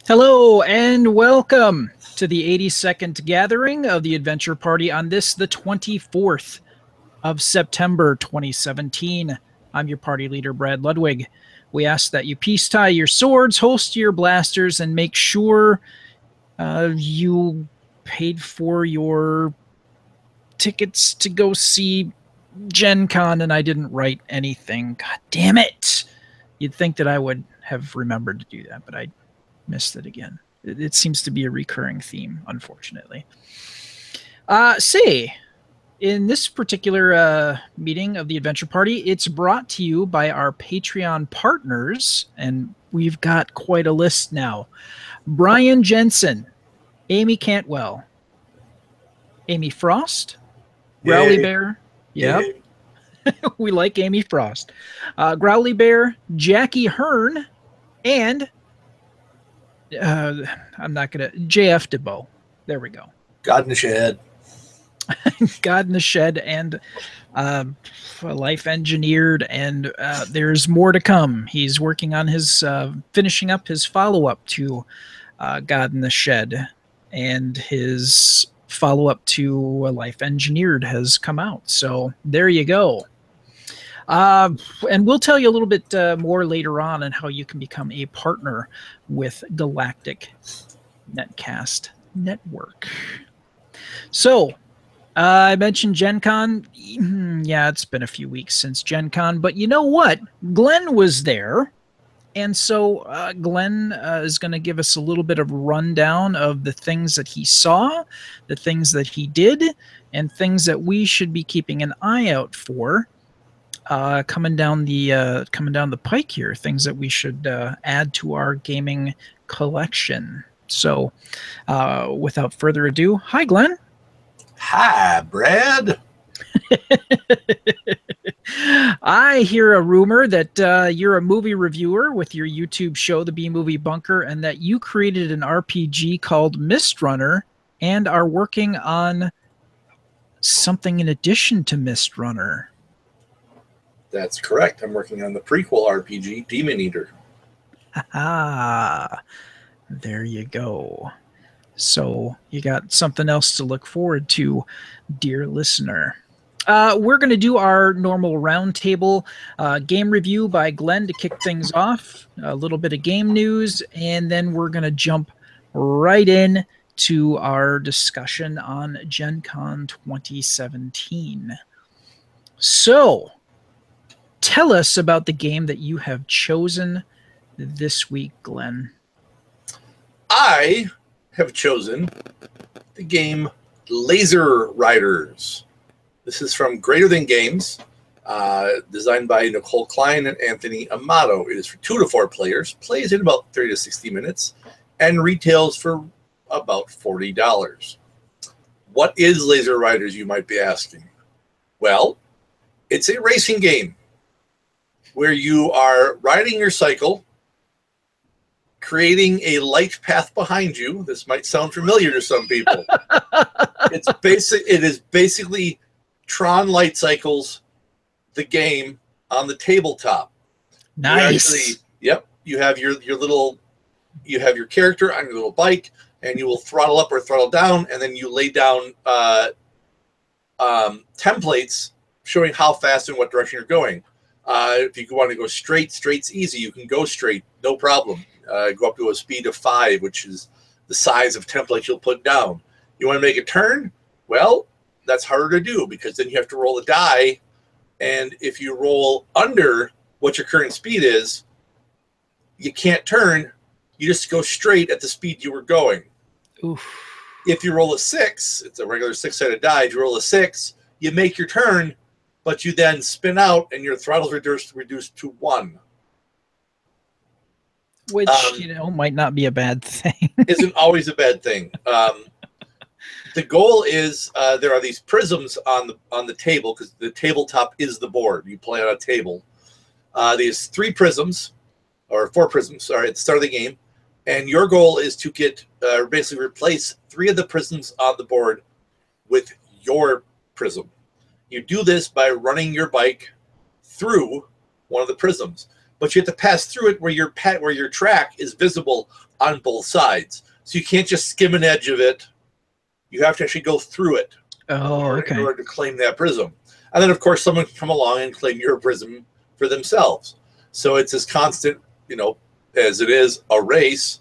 Hello and welcome to the 82nd gathering of the Adventure Party on this, the 24th of September 2017. I'm your party leader, Brad Ludwig. We ask that you peace tie your swords, holster your blasters, and make sure you paid for your tickets to go see GenCon and I didn't write anything. God damn it! You'd think that I would have remembered to do that, but I missed it again. It seems to be a recurring theme, unfortunately. In this particular meeting of the Adventure Party, it's brought to you by our Patreon partners, and we've got quite a list now. Brian Jensen, Amy Cantwell, Amy Frost, Growly Bear. Yep. We like Amy Frost. Growly Bear, Jackie Hearn, and I'm not going to... JF DeBow. There we go. God in the Shed. God in the Shed and Life Engineered, and there's more to come. He's working on his finishing up his follow-up to God in the Shed, and his follow-up to Life Engineered has come out. So there you go. And we'll tell you a little bit more later on how you can become a partner with Galactic Netcast Network. So, I mentioned GenCon. Yeah, it's been a few weeks since GenCon, but you know what? Glenn was there, and so Glenn is going to give us a little bit of rundown of the things that he saw, the things that he did, and things that we should be keeping an eye out for. Coming down the pike here, things that we should add to our gaming collection. So, without further ado, hi, Glenn. Hi, Brad. I hear a rumor that you're a movie reviewer with your YouTube show, The B-Movie Bunker, and that you created an RPG called Mist Runner and are working on something in addition to Mist Runner. That's correct. I'm working on the prequel RPG, Demon Eater. Ah, there you go. So you got something else to look forward to, dear listener. We're going to do our normal roundtable game review by Glenn to kick things off, a little bit of game news, and then we're going to jump right in to our discussion on GenCon 2017. So, tell us about the game that you have chosen this week, Glenn. I have chosen the game Laser Riders. This is from Greater Than Games, designed by Nicole Klein and Anthony Amato. It is for 2 to 4 players, plays in about 30 to 60 minutes, and retails for about $40. What is Laser Riders, you might be asking? Well, it's a racing game where you are riding your cycle, creating a light path behind you. This might sound familiar to some people. It is basically Tron Light Cycles, the game on the tabletop. Nice. You have your character on your little bike, and you will throttle up or throttle down, and then you lay down templates showing how fast and what direction you're going. If you want to go straight, straight's easy. You can go straight, no problem. Go up to a speed of 5, which is the size of template you'll put down. You want to make a turn? Well, that's harder to do because then you have to roll a die. And if you roll under what your current speed is, you can't turn. You just go straight at the speed you were going. Oof. If you roll a 6, it's a regular 6-sided die. If you roll a 6, you make your turn, but you then spin out and your throttle's reduced to 1. Which, might not be a bad thing. Isn't always a bad thing. The goal is there are these prisms on the table because the tabletop is the board. You play on a table. These 3 prisms, or 4 prisms, sorry, at the start of the game. And your goal is to get basically replace 3 of the prisms on the board with your prism. You do this by running your bike through one of the prisms. but you have to pass through it where your track is visible on both sides. So you can't just skim an edge of it. You have to actually go through it in order to claim that prism. And then, of course, someone can come along and claim your prism for themselves. So it's as constant, as it is a race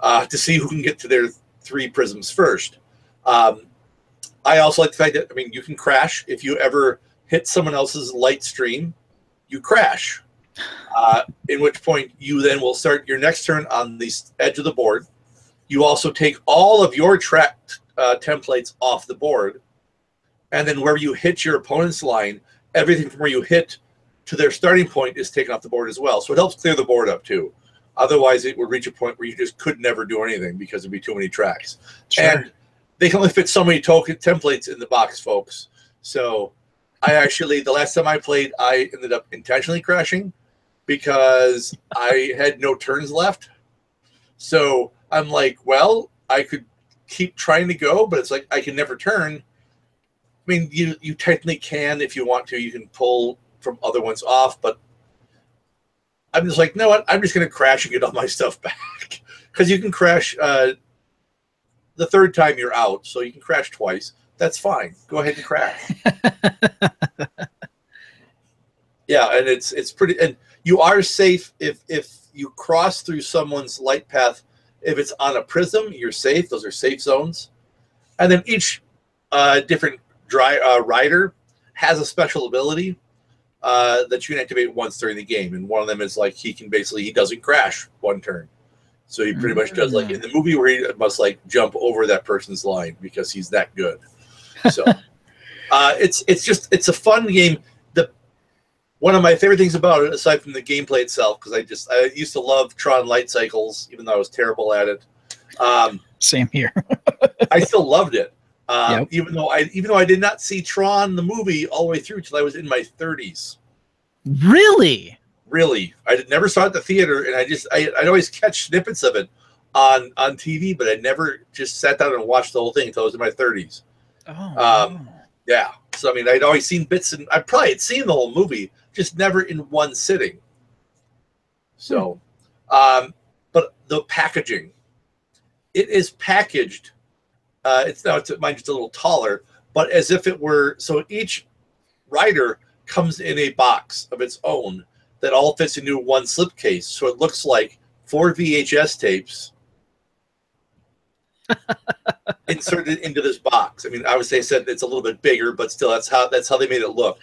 to see who can get to their 3 prisms first. I also like the fact that, you can crash. If you ever hit someone else's light stream, you crash. In which point you then will start your next turn on the edge of the board. You also take all of your track templates off the board. And then wherever you hit your opponent's line, everything from where you hit to their starting point is taken off the board as well. So it helps clear the board up too. Otherwise, it would reach a point where you just could never do anything because there'd be too many tracks. Sure. And they can only fit so many token templates in the box, folks. So the last time I played, I ended up intentionally crashing because I had no turns left. So I'm like, well, I could keep trying to go, but it's like I can never turn. You technically can if you want to. You can pull from other ones off, but I'm just like, you know what? I'm just going to crash and get all my stuff back. Because you can crash the 3rd time you're out, so you can crash twice. That's fine. Go ahead and crash. Yeah, and it's pretty, and you are safe if you cross through someone's light path. If it's on a prism, you're safe. Those are safe zones. And then each different rider has a special ability that you can activate once during the game. And one of them is like he doesn't crash one turn. So he pretty much does like in the movie where he must like jump over that person's line because he's that good. So it's a fun game. One of my favorite things about it, aside from the gameplay itself, because I used to love Tron Light Cycles, even though I was terrible at it. Same here. I still loved it. Yep. Even though I did not see Tron the movie all the way through till I was in my 30s. Really? Really. I never saw it at the theater, and I'd always catch snippets of it on TV, but I never just sat down and watched the whole thing until I was in my 30s. Oh. Yeah. So I'd always seen bits, and I probably had seen the whole movie, just never in one sitting. So, but the packaging, it is packaged. Mine just a little taller, but as if it were, so each rider comes in a box of its own that all fits into one slipcase. So it looks like 4 VHS tapes inserted into this box. Obviously I said it's a little bit bigger, but still that's how they made it look.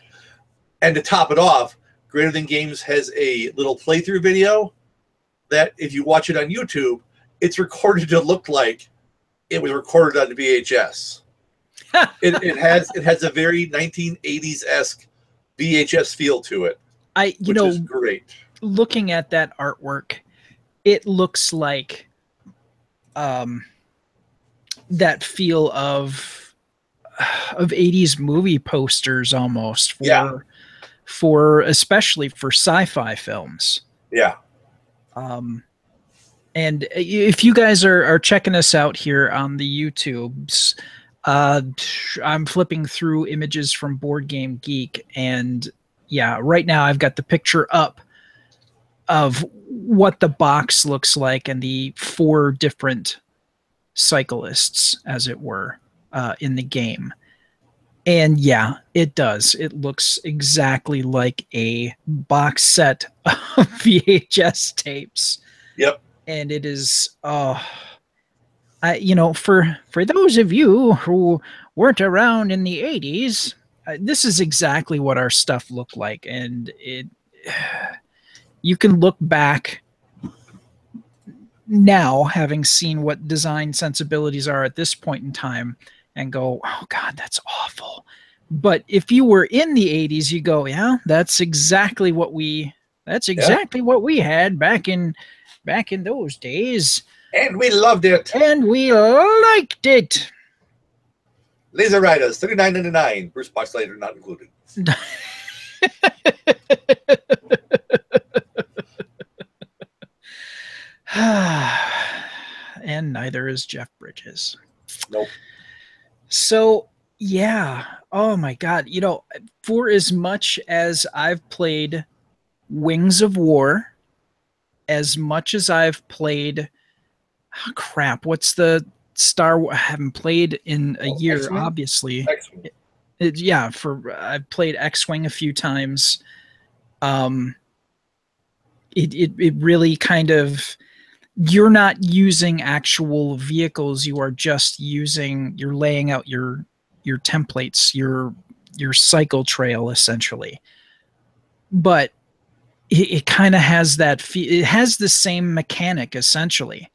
And to top it off, Greater Than Games has a little playthrough video that if you watch it on YouTube, it's recorded to look like it was recorded on VHS. It has a very 1980s-esque VHS feel to it. Which is great. Looking at that artwork, it looks like that feel of 80s movie posters almost for especially for sci-fi films. Yeah. And if you guys are checking us out here on the YouTubes, I'm flipping through images from Board Game Geek, and yeah, right now I've got the picture up of what the box looks like and the 4 different cyclists, as it were, in the game. And yeah, it does. It looks exactly like a box set of VHS tapes. Yep. And it is, for those of you who weren't around in the 80s, this is exactly what our stuff looked like. And you can look back now, having seen what design sensibilities are at this point in time, and go, oh God, that's awful. But if you were in the 80s, you go, yeah, that's exactly what we had back in those days. And we loved it. And we liked it. Laser Riders, $39.99. Bruce Box later not included. And neither is Jeff Bridges. Nope. So, yeah. Oh, my God. For as much as I've played Wings of War as much as I've played, oh, crap, what's the I haven't played in a year, X-Wing? obviously. X-Wing. Yeah, I've played X-Wing a few times. Um, it really kind of, you're not using actual vehicles. You are just you're laying out your templates, your cycle trail essentially. But it kind of has it has the same mechanic essentially,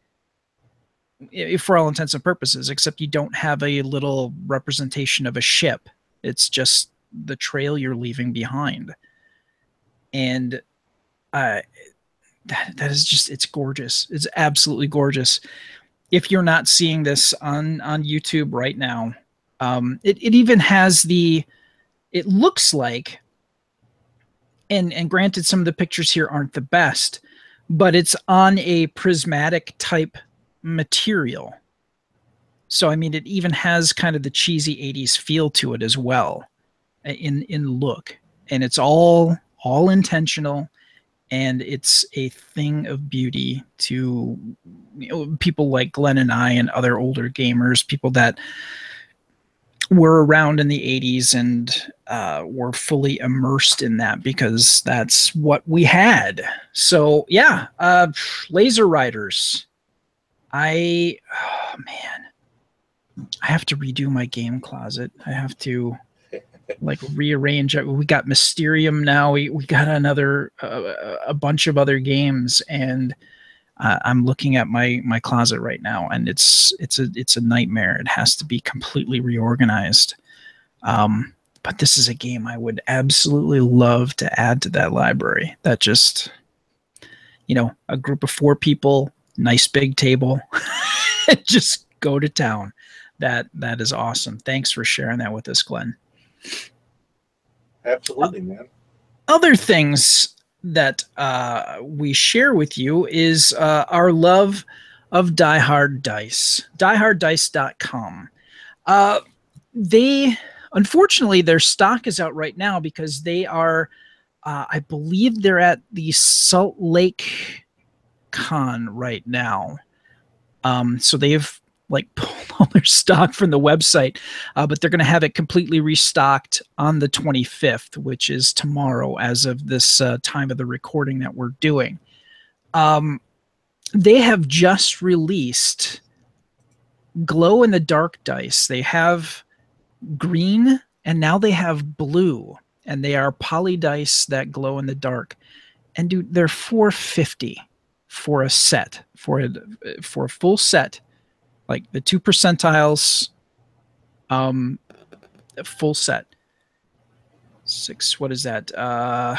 for all intents and purposes, except you don't have a little representation of a ship. It's just the trail you're leaving behind. And uh, that is just, it's gorgeous. It's absolutely gorgeous. If you're not seeing this on YouTube right now, it even has it looks like, and granted, some of the pictures here aren't the best, but it's on a prismatic type material. So I mean, it even has kind of the cheesy 80s feel to it as well, in look, and it's all intentional, and it's a thing of beauty to, people like Glenn and I and other older gamers, people that were around in the 80s and were fully immersed in that, because that's what we had. So yeah, Laser Riders. Oh man, I have to redo my game closet. I have to like rearrange it. We got Mysterium now. We got another a bunch of other games, and I'm looking at my closet right now, and it's a nightmare. It has to be completely reorganized. But this is a game I would absolutely love to add to that library. That just, a group of 4 people, nice big table, just go to town. That is awesome. Thanks for sharing that with us, Glenn. Absolutely, man. Other things that we share with you is our love of Die Hard Dice. dieharddice.com. They, unfortunately, their stock is out right now because they are, I believe they're at the Salt Lake Con right now. So they've like pulled all their stock from the website, but they're going to have it completely restocked on the 25th, which is tomorrow as of this time of the recording that we're doing. They have just released glow in the dark dice. They have green, and now they have blue, and they are poly dice that glow in the dark. And dude, they're $450 for a set, for a full set, like the 2 percentiles, full set. 6, what is that? God,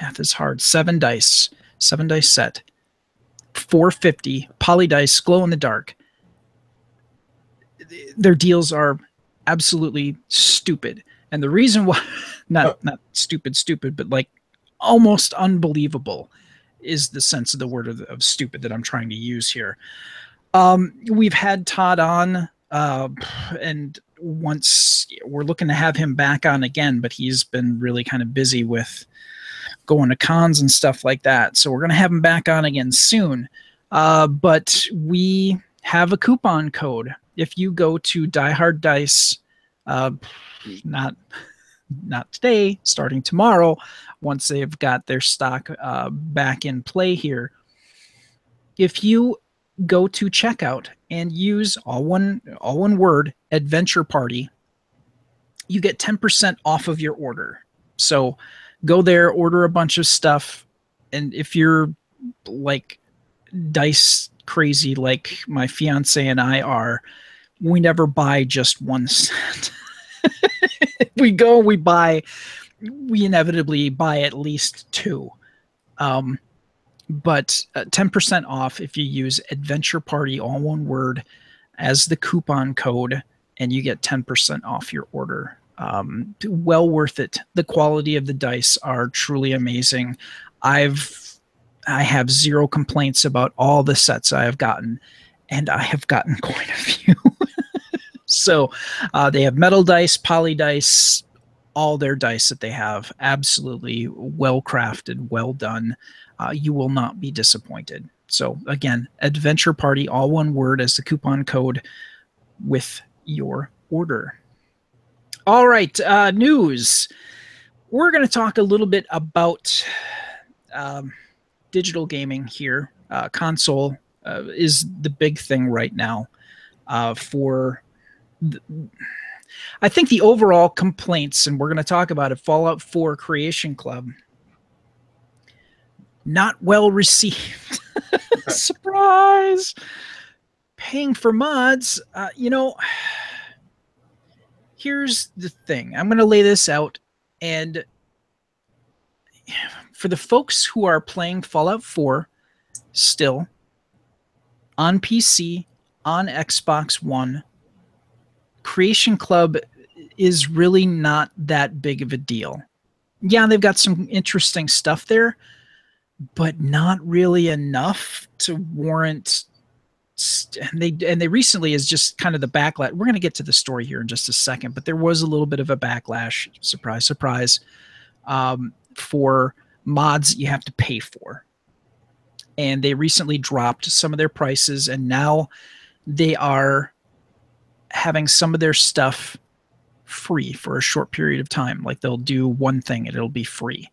math is hard. 7 dice set, $450, poly dice, glow in the dark. Their deals are absolutely stupid, and the reason why, not stupid, but like almost unbelievable, is the sense of the word of stupid that I'm trying to use here. We've had Todd on, and once we're looking to have him back on again, but he's been really kind of busy with going to cons and stuff like that. So we're going to have him back on again soon. But we have a coupon code. If you go to Die Hard Dice, not today, starting tomorrow, once they've got their stock back in play here, if you go to checkout and use all one word, Adventure Party, you get 10% off of your order. So go there, order a bunch of stuff, and if you're like dice crazy like my fiance and I are, we never buy just one set. We inevitably buy at least 2. But 10% off if you use Adventure Party, all one word, as the coupon code, and you get 10% off your order. Well worth it. The quality of the dice are truly amazing. I have 0 complaints about all the sets I have gotten, and I have gotten quite a few. So they have metal dice, poly dice, all their dice that they have, absolutely well crafted, well done. you will not be disappointed. So again, Adventure Party, all one word, as the coupon code with your order. All right, news. We're going to talk a little bit about digital gaming here. Console is the big thing right now for I think the overall complaints, and we're going to talk about it, Fallout 4 Creation Club, not well received. Surprise! Paying for mods, here's the thing. I'm going to lay this out, and for the folks who are playing Fallout 4 still on PC, on Xbox One, Creation Club is really not that big of a deal. Yeah, they've got some interesting stuff there, but not really enough to warrant. And they recently is just kind of the backlash. We're going to get to the story here in just a second, but there was a little bit of a backlash. Surprise, surprise, for mods you have to pay for. And they recently dropped some of their prices, and now they are having some of their stuff free for a short period of time. Like they'll do one thing and it'll be free.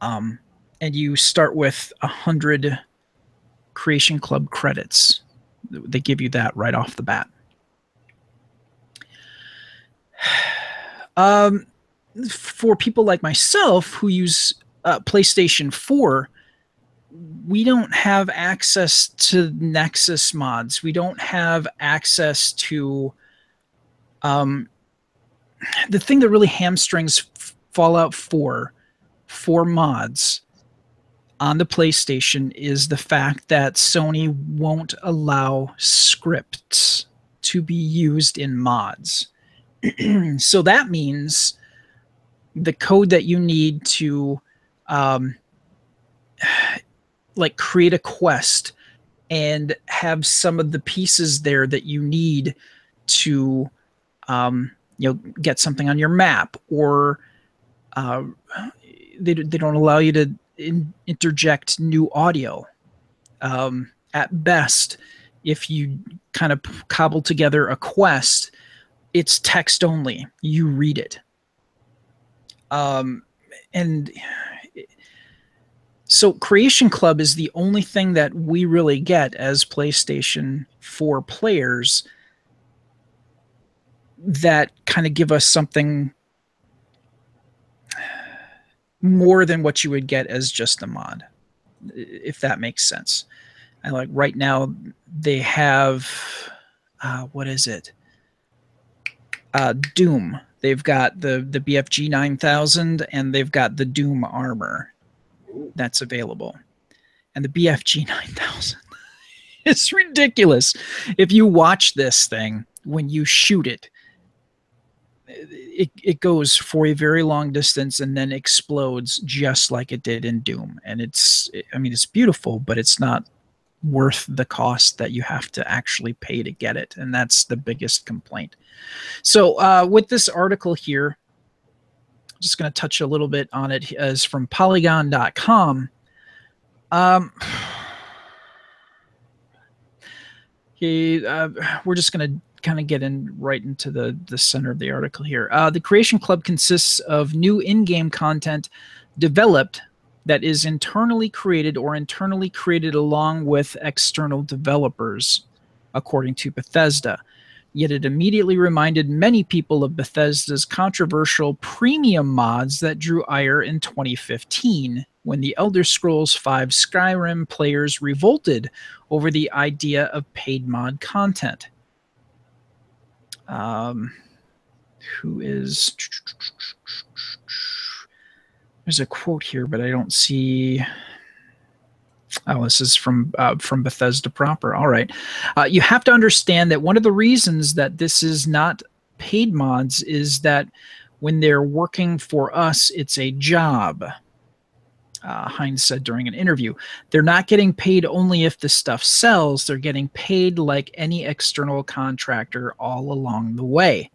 And you start with 100 Creation Club credits. They give you that right off the bat. For people like myself who use PlayStation 4, we don't have access to Nexus mods. We don't have access to the thing that really hamstrings Fallout 4 for mods on the PlayStation is the fact that Sony won't allow scripts to be used in mods. So that means the code that you need to like create a quest and have some of the pieces there that you need to get something on your map, or they don't allow you to interject new audio. At best, if you kind of cobble together a quest, it's text only. You read it. And so Creation Club is the only thing that we really get as PlayStation 4 players that kind of give us something more than what you would get as just a mod, if that makes sense. And like right now they have, what is it? Doom. They've got the BFG 9000 and they've got the Doom armor that's available. And the BFG 9000 is ridiculous. If you watch this thing, when you shoot it, it goes for a very long distance and then explodes just like it did in Doom. And it's beautiful, but it's not worth the cost that you have to actually pay to get it. And that's the biggest complaint. So with this article here, I'm just going to touch a little bit on it, as from Polygon.com. We're just going to kind of get right into the center of the article here. The Creation Club consists of new in-game content developed that is internally created or internally created along with external developers, according to Bethesda. Yet it immediately reminded many people of Bethesda's controversial premium mods that drew ire in 2015, when the Elder Scrolls V Skyrim players revolted over the idea of paid mod content. There's a quote here, but I don't see. Oh, this is from Bethesda proper. All right. You have to understand that one of the reasons that this is not paid mods is that when they're working for us, it's a job. Hines said during an interview, they're not getting paid only if the stuff sells. They're getting paid like any external contractor all along the way.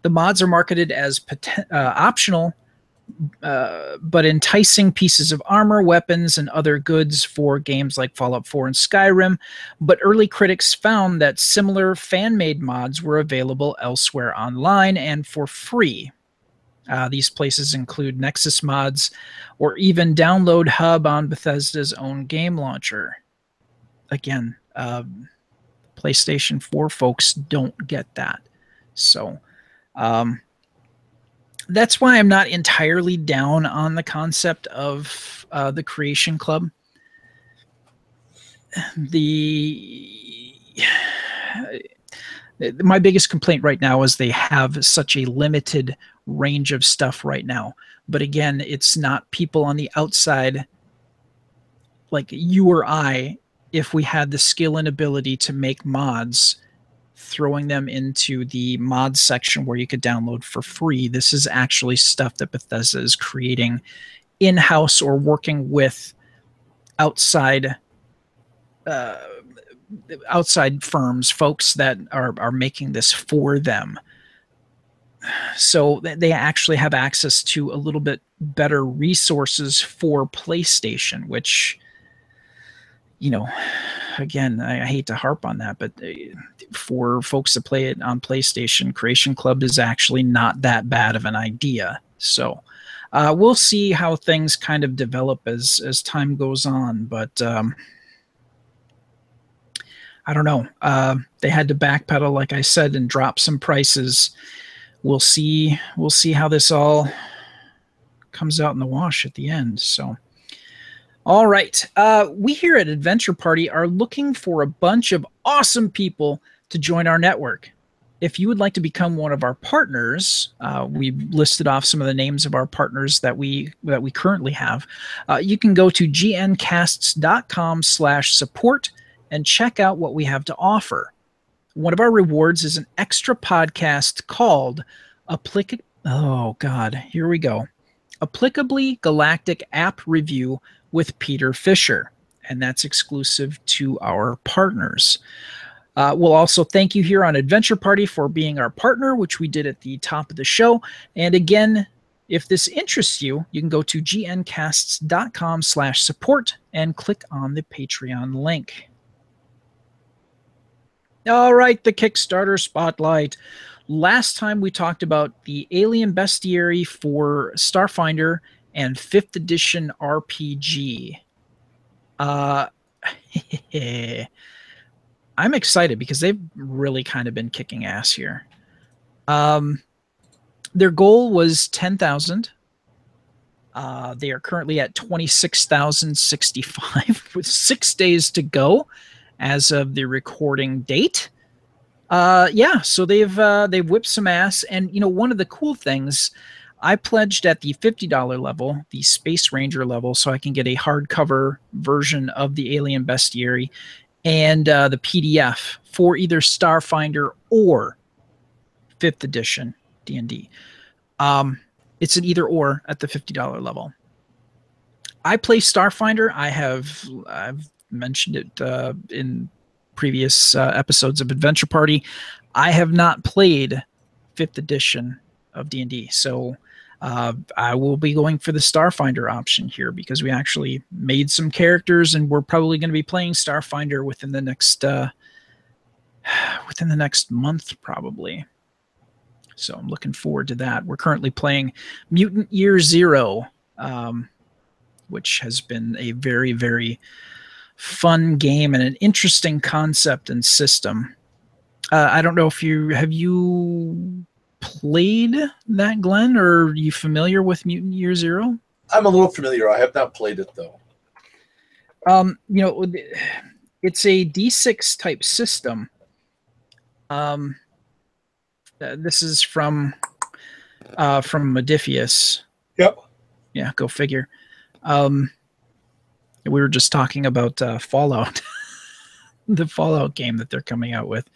The mods are marketed as optional but enticing pieces of armor, weapons, and other goods for games like Fallout 4 and Skyrim. But early critics found that similar fan-made mods were available elsewhere online and for free. These places include Nexus Mods or even Download Hub on Bethesda's own game launcher. Again, PlayStation 4 folks don't get that. So that's why I'm not entirely down on the concept of the Creation Club. My biggest complaint right now is they have such a limited range of stuff right now. But again, it's not people on the outside like you or I, if we had the skill and ability to make mods, throwing them into the mods section where you could download for free. This is actually stuff that Bethesda is creating in-house or working with outside outside firms, folks that are making this for them. So they actually have access to a little bit better resources for PlayStation, which, you know, again, I hate to harp on that, but for folks that play it on PlayStation, Creation Club is actually not that bad of an idea. So we'll see how things kind of develop as time goes on, but I don't know. They had to backpedal, like I said, and drop some prices. We'll see how this all comes out in the wash at the end. So, all right. We here at Adventure Party are looking for a bunch of awesome people to join our network. If you would like to become one of our partners, we listed off some of the names of our partners that we currently have. You can go to gncasts.com/support and check out what we have to offer. One of our rewards is an extra podcast called Applicably Galactic App Review with Peter Fisher, and that's exclusive to our partners. We'll also thank you here on Adventure Party for being our partner, which we did at the top of the show. And again, if this interests you, you can go to gncasts.com/support and click on the Patreon link. All right, the Kickstarter spotlight. Last time we talked about the Alien Bestiary for Starfinder and 5th edition RPG. I'm excited because they've really kind of been kicking ass here. Their goal was 10,000. They are currently at 26,065 with 6 days to go as of the recording date. So they've whipped some ass. And you know, one of the cool things, I pledged at the $50 level, the Space Ranger level, so I can get a hardcover version of the Alien Bestiary and the PDF for either Starfinder or 5th edition D&D. It's an either or at the $50 level. I play Starfinder. I've mentioned it in previous episodes of Adventure Party. I have not played 5th edition of D&D, so I will be going for the Starfinder option here because we actually made some characters, and we're probably going to be playing Starfinder within the next month, probably. So I'm looking forward to that. We're currently playing Mutant Year Zero, which has been a very, very fun game and an interesting concept and system. I don't know if you played that, Glenn, or are you familiar with Mutant Year Zero? I'm a little familiar. I have not played it though. It's a D6 type system. This is from Modiphius. Yep. Yeah, go figure. We were just talking about Fallout, the Fallout game that they're coming out with.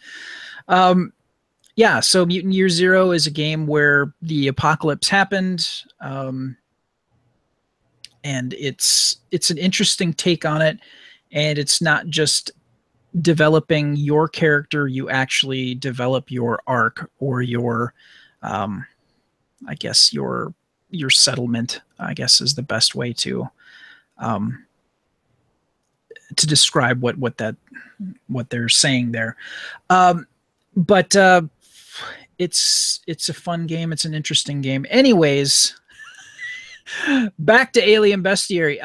So Mutant Year Zero is a game where the apocalypse happened, and it's an interesting take on it, and it's not just developing your character, you actually develop your arc or your your settlement, I guess, is the best way to describe what they're saying there. But it's a fun game. It's an interesting game. Anyways, back to Alien Bestiary.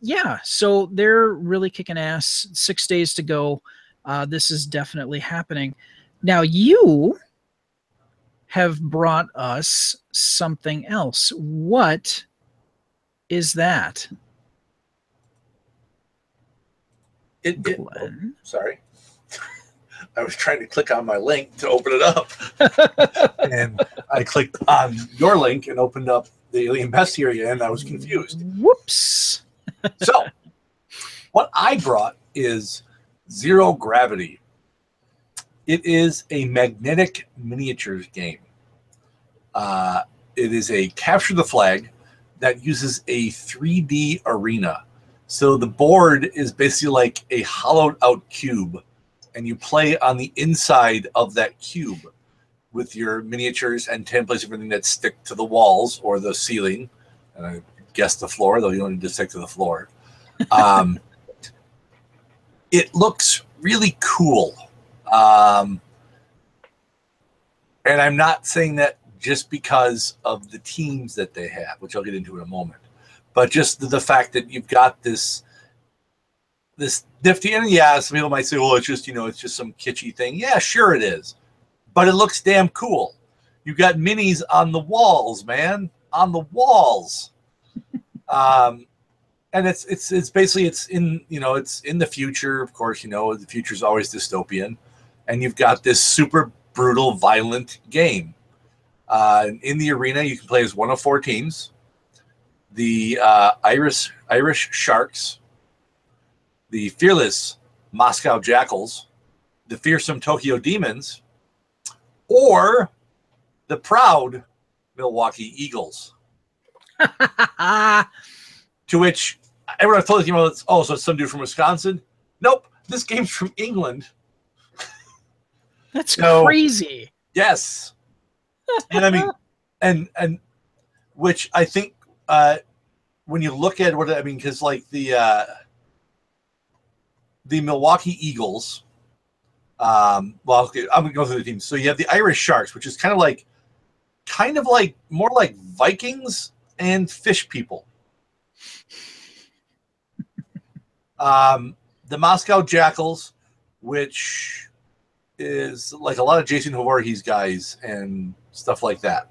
Yeah, so they're really kicking ass. 6 days to go. This is definitely happening. Now you have brought us something else. What is that? Sorry. I was trying to click on my link to open it up. And I clicked on your link and opened up the Alien Bestiary, and I was confused. Whoops. So, what I brought is Zero Gravity. It is a magnetic miniatures game. It is a capture the flag that uses a 3D arena. So the board is basically like a hollowed out cube, and you play on the inside of that cube with your miniatures and templates, everything that stick to the walls or the ceiling, and I guess the floor, though you don't need to stick to the floor. It looks really cool. And I'm not saying that just because of the teams that they have, which I'll get into in a moment, but just the fact that you've got this nifty, and yeah, some people might say, well, it's just, it's just some kitschy thing. Yeah, sure it is. But it looks damn cool. You got minis on the walls, man, on the walls. And it's basically, it's in the future. Of course, the future is always dystopian, and you've got this super brutal, violent game. In the arena, you can play as one of 4 teams: the Irish Sharks, the fearless Moscow Jackals, the fearsome Tokyo Demons, or the proud Milwaukee Eagles. To which everyone told us, so it's some dude from Wisconsin. Nope, this game's from England. That's crazy. Yes. And I mean, and which I think when you look at what I mean, because like the Milwaukee Eagles, okay, I'm gonna go through the teams. So you have the Irish Sharks, which is kind of like more like Vikings and fish people. The Moscow Jackals, which is like a lot of Jason Voorhees guys and stuff like that.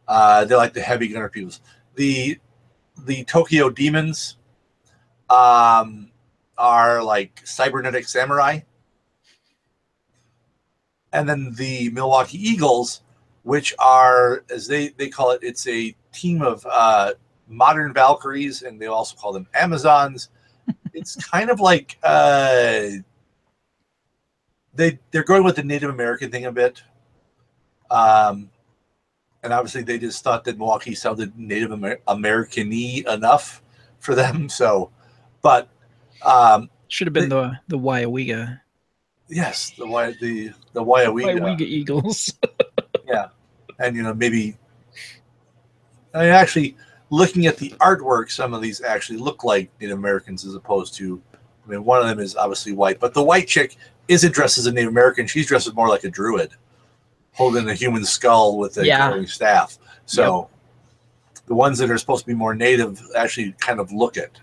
They're like the heavy gunner people. The Tokyo Demons are like cybernetic samurai. And then the Milwaukee Eagles, which are, as they call it, it's a team of modern Valkyries, and they also call them Amazons. It's kind of like they're going with the Native American thing a bit. And obviously they just thought that Milwaukee sounded Native American-y enough for them. So, but should have been the Waiawega. Yes, the Waiawega Eagles. Yeah, and maybe actually looking at the artwork, some of these actually look like Native Americans as opposed to. I mean, one of them is obviously white, but the white chick isn't dressed as a Native American. She's dressed more like a druid, holding a human skull with a glowing staff. So the ones that are supposed to be more native actually kind of look it.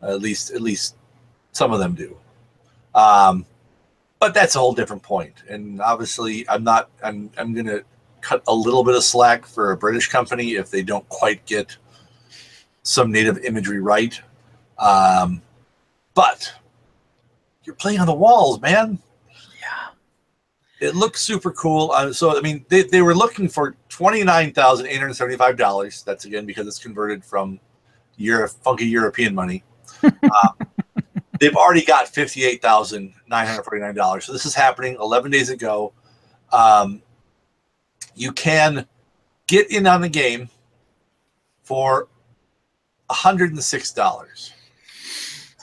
At least some of them do. But that's a whole different point. And obviously, I'm going to cut a little bit of slack for a British company if they don't quite get some native imagery right. But you're playing on the walls, man. Yeah. It looks super cool. So, I mean, they were looking for $29,875. That's, again, because it's converted from funky European money. They've already got $58,949. So this is happening 11 days ago. You can get in on the game for $106.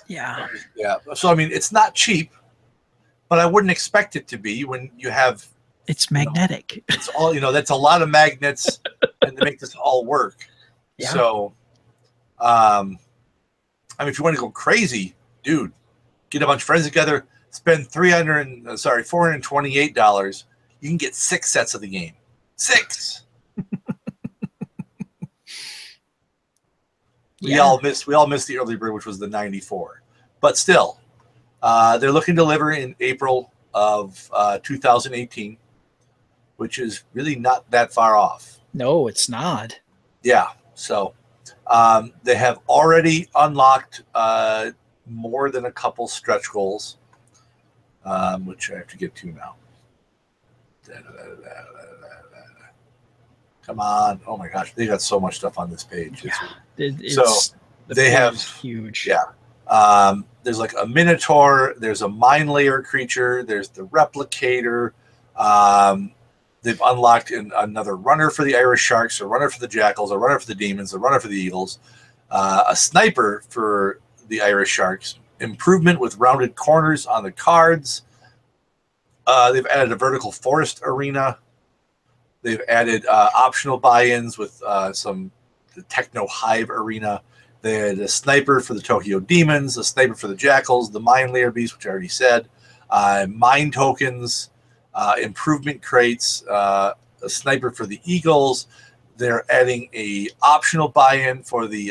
Yeah. Yeah. So, I mean, it's not cheap, but I wouldn't expect it to be when you have It's You know, magnetic. it's all, that's a lot of magnets, and to make this all work. Yeah. So, I mean, if you want to go crazy, dude, get a bunch of friends together, spend $428. You can get 6 sets of the game. 6. We all missed the early bird, which was the 94. But still, they're looking to deliver in April of 2018, which is really not that far off. No, it's not. Yeah. So they have already unlocked more than a couple stretch goals, which I have to get to now. Come on. Oh my gosh. They got so much stuff on this page. It's they have huge. Yeah. There's like a Minotaur. There's a Mine Layer creature. There's the Replicator. They've unlocked another runner for the Irish Sharks, a runner for the Jackals, a runner for the Demons, a runner for the Eagles, a sniper for the Irish Sharks, improvement with rounded corners on the cards. They've added a vertical forest arena. They've added optional buy-ins with the Techno Hive arena. They had a sniper for the Tokyo Demons, a sniper for the Jackals, the Mine Layer Beast, which I already said, mine tokens, improvement crates, a sniper for the Eagles. They're adding a optional buy-in for the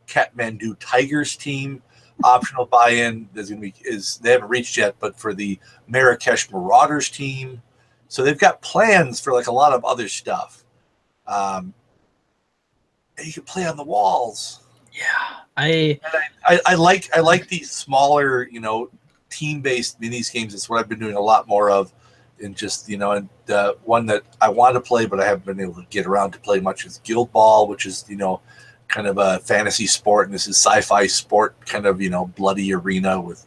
Kathmandu Tigers team. Optional buy-in they haven't reached yet, but for the Marrakesh Marauders team. So they've got plans for like a lot of other stuff. And you can play on the walls. Yeah, I like these smaller, team-based minis games. It's what I've been doing a lot more of. And just, and the one that I want to play, but I haven't been able to get around to play much is Guild Ball, which is, kind of a fantasy sport. And this is sci-fi sport, kind of, bloody arena with,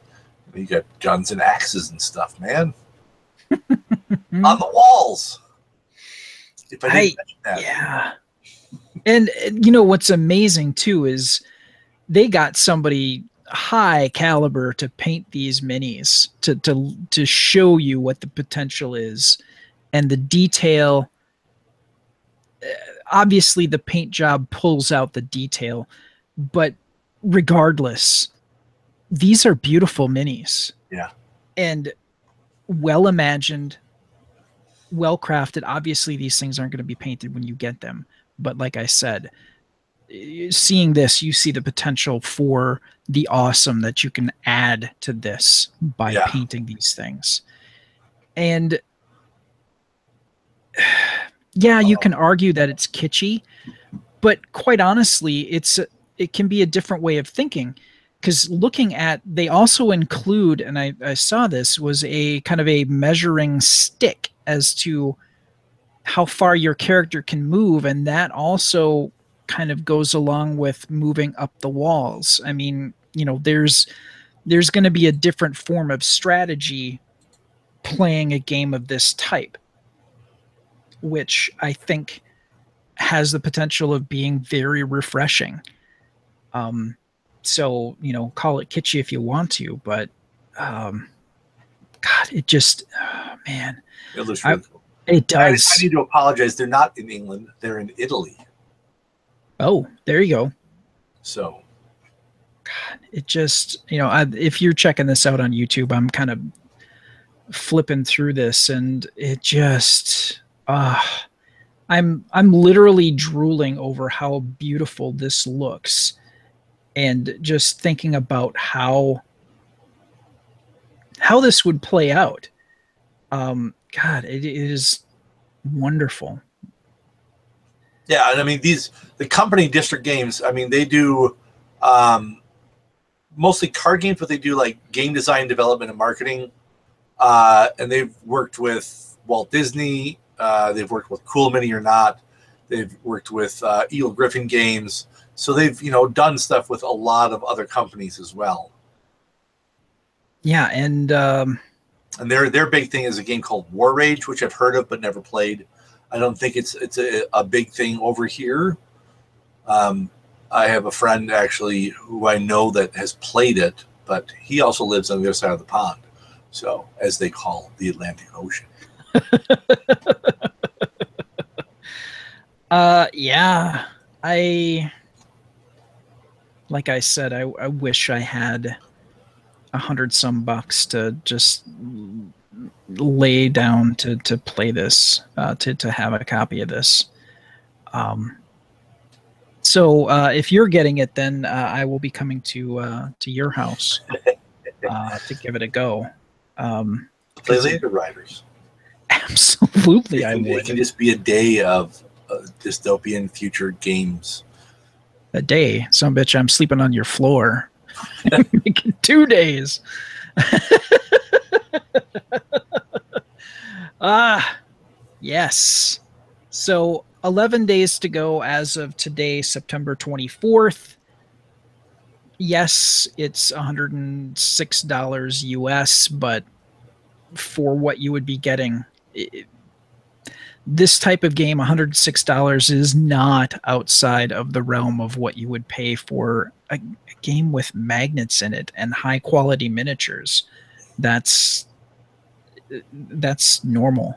you got guns and axes and stuff, man. On the walls. If I didn't mention that. Yeah. And what's amazing too is they got somebody high caliber to paint these minis to show you what the potential is and the detail. Obviously the paint job pulls out the detail, but regardless, these are beautiful minis. Yeah. And well imagined, well crafted. Obviously these things aren't going to be painted when you get them, but like I said, seeing this, you see the potential for the awesome that you can add to this by painting these things. And yeah, you can argue that it's kitschy, but quite honestly, it can be a different way of thinking. Because looking at, they also include, and I saw this, was a kind of a measuring stick as to how far your character can move, and that also kind of goes along with moving up the walls. I mean, there's going to be a different form of strategy playing a game of this type, which I think has the potential of being very refreshing. So, call it kitschy if you want to, but God, it just, man. It looks really cool. It does. I need to apologize. They're not in England. They're in Italy. Oh, there you go. So, God, it just, if you're checking this out on YouTube, I'm kind of flipping through this, and it just, I'm literally drooling over how beautiful this looks, and just thinking about how this would play out. God, it is wonderful. Yeah, and I mean the company District Games, I mean, they do mostly card games, but they do like game design, development, and marketing. And they've worked with Walt Disney. They've worked with Cool Mini or Not. They've worked with Eagle Griffin Games. So they've done stuff with a lot of other companies as well. Yeah, and their big thing is a game called War Rage, which I've heard of but never played. I don't think it's a big thing over here. I have a friend actually who I know that has played it, but he also lives on the other side of the pond. So, as they call the Atlantic Ocean. Yeah, I like I said, I wish I had 100 some bucks to just lay down to play this, to have a copy of this. Um, so if you're getting it, then I will be coming to your house to give it a go. Play Laser Riders. Absolutely, I It would. can just be a day of dystopian future games. A day, some bitch, I'm sleeping on your floor. 2 days. Ah, yes. So 11 days to go as of today, September 24th. Yes, it's $106 US, but for what you would be getting, this type of game, $106 is not outside of the realm of what you would pay for a game with magnets in it and high quality miniatures. That's normal.